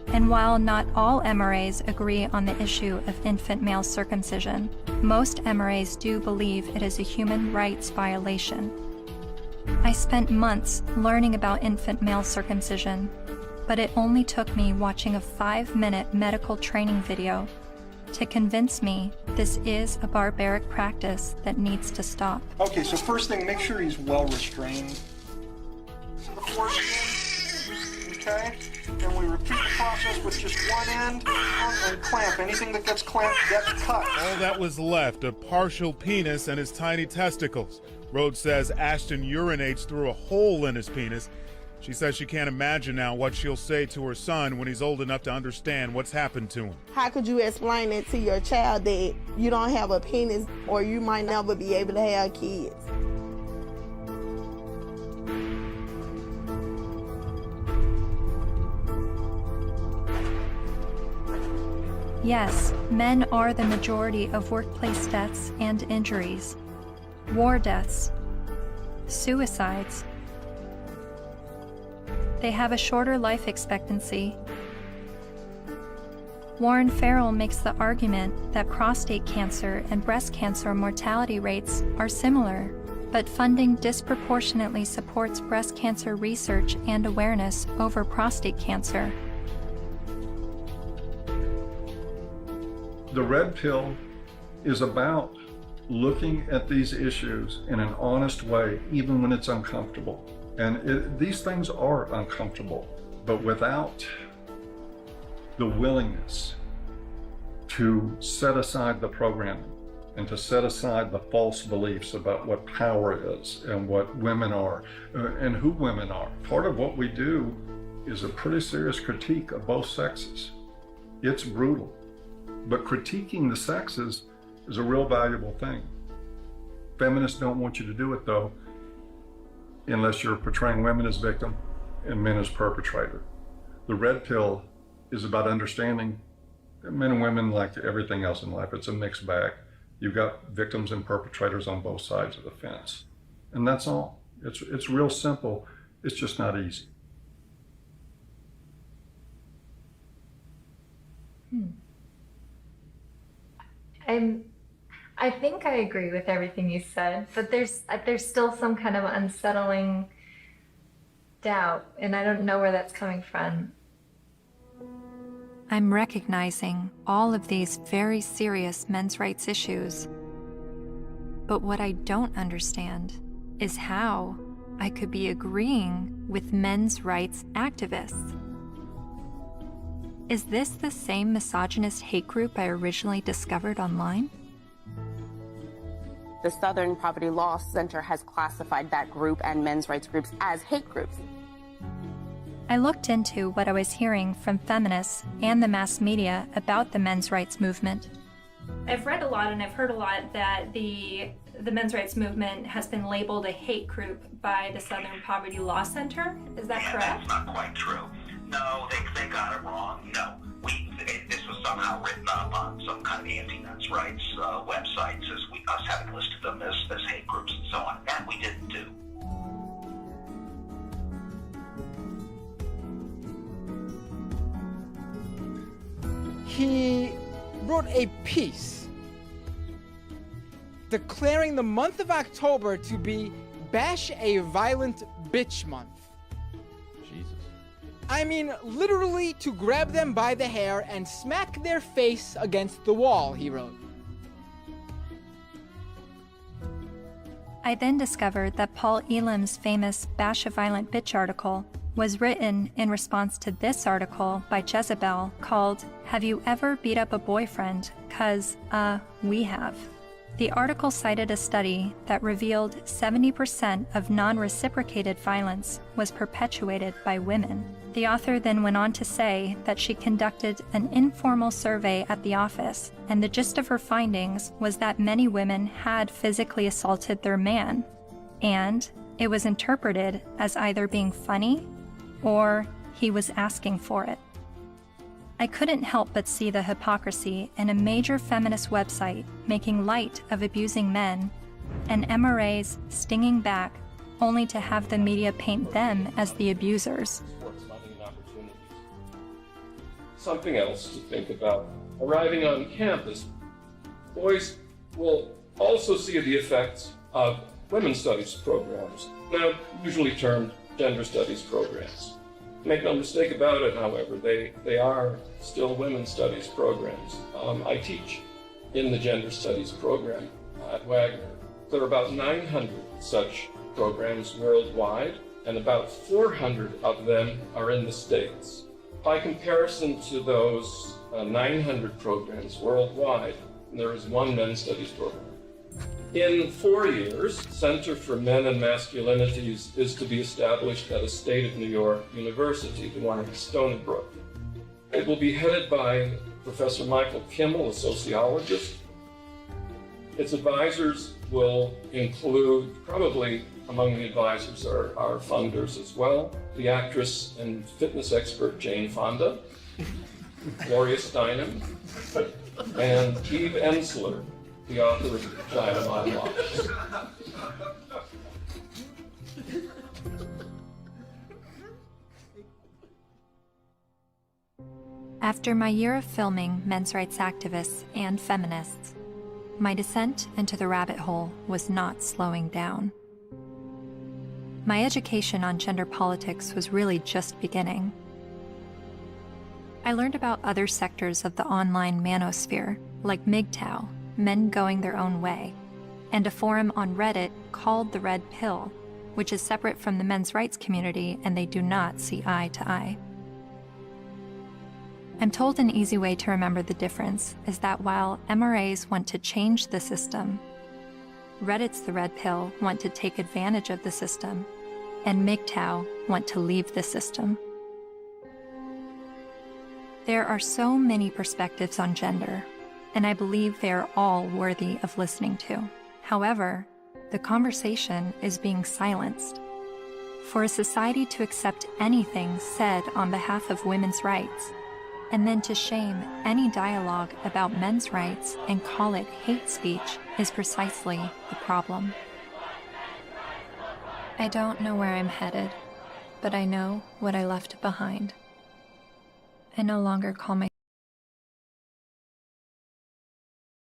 And while not all MRAs agree on the issue of infant male circumcision, most MRAs do believe it is a human rights violation. I spent months learning about infant male circumcision, but it only took me watching a 5-minute medical training video to convince me this is a barbaric practice that needs to stop. Okay, so first thing, make sure he's well restrained. okay? And we repeat the process with just one end and clamp. Anything that gets clamped gets cut. All that was left, a partial penis and his tiny testicles. Rhodes says Ashton urinates through a hole in his penis. She says she can't imagine now what she'll say to her son when he's old enough to understand what's happened to him. How could you explain it to your child that you don't have a penis or you might never be able to have kids? Yes, men are the majority of workplace deaths and injuries, war deaths, suicides. They have a shorter life expectancy. Warren Farrell makes the argument that prostate cancer and breast cancer mortality rates are similar, but funding disproportionately supports breast cancer research and awareness over prostate cancer. The red pill is about looking at these issues in an honest way, even when it's uncomfortable. And these things are uncomfortable, but without the willingness to set aside the programming and to set aside the false beliefs about what power is and what women are and who women are. Part of what we do is a pretty serious critique of both sexes. It's brutal, but critiquing the sexes is a real valuable thing. Feminists don't want you to do it though, unless you're portraying women as victim and men as perpetrator. The red pill is about understanding that men and women, like everything else in life, it's a mixed bag. You've got victims and perpetrators on both sides of the fence. And that's all. It's real simple. It's just not easy. I think I agree with everything you said, but there's still some kind of unsettling doubt, and I don't know where that's coming from. I'm recognizing all of these very serious men's rights issues. But what I don't understand is how I could be agreeing with men's rights activists. Is this the same misogynist hate group I originally discovered online? The Southern Poverty Law Center has classified that group and men's rights groups as hate groups. I looked into what I was hearing from feminists and the mass media about the men's rights movement. I've read a lot and I've heard a lot that the men's rights movement has been labeled a hate group by the Southern Poverty Law Center. Is that correct? That's not quite true. No, they got it wrong. No, this was somehow written up on some kind of anti-men's rights websites as us having listed them as hate groups and so on. That we didn't do. He wrote a piece declaring the month of October to be Bash a Violent Bitch Month. Jesus. I mean, literally to grab them by the hair and smack their face against the wall, he wrote. I then discovered that Paul Elam's famous Bash a Violent Bitch article was written in response to this article by Jezebel called Have You Ever Beat Up a Boyfriend? 'Cause, we have. The article cited a study that revealed 70% of non-reciprocated violence was perpetuated by women. The author then went on to say that she conducted an informal survey at the office, and the gist of her findings was that many women had physically assaulted their man, and it was interpreted as either being funny or he was asking for it. I couldn't help but see the hypocrisy in a major feminist website making light of abusing men, and MRAs stinging back only to have the media paint them as the abusers. Something else to think about. Arriving on campus, boys will also see the effects of women's studies programs, now usually termed gender studies programs. Make no mistake about it, however, they are still women's studies programs. I teach in the gender studies program at Wagner. There are about 900 such programs worldwide. and about 400 of them are in the States. By comparison to those 900 programs worldwide, there is one men's studies program. In 4 years, Center for Men and Masculinities is to be established at a state of New York university, the one in Stony Brook. It will be headed by Professor Michael Kimmel, a sociologist. Its advisors will include, probably among the advisors are funders as well, the actress and fitness expert Jane Fonda, Gloria Steinem, and Eve Ensler, the author of Vagina Monologues. After my year of filming men's rights activists and feminists, my descent into the rabbit hole was not slowing down. My education on gender politics was really just beginning. I learned about other sectors of the online manosphere, like MGTOW, Men Going Their Own Way, and a forum on Reddit called The Red Pill, which is separate from the men's rights community and they do not see eye to eye. I'm told an easy way to remember the difference is that while MRAs want to change the system, Reddit's The Red Pill want to take advantage of the system, and MGTOW want to leave the system. There are so many perspectives on gender, and I believe they are all worthy of listening to. However, the conversation is being silenced. For a society to accept anything said on behalf of women's rights, and then to shame any dialogue about men's rights and call it hate speech is precisely the problem. I don't know where I'm headed, but I know what I left behind. I no longer call my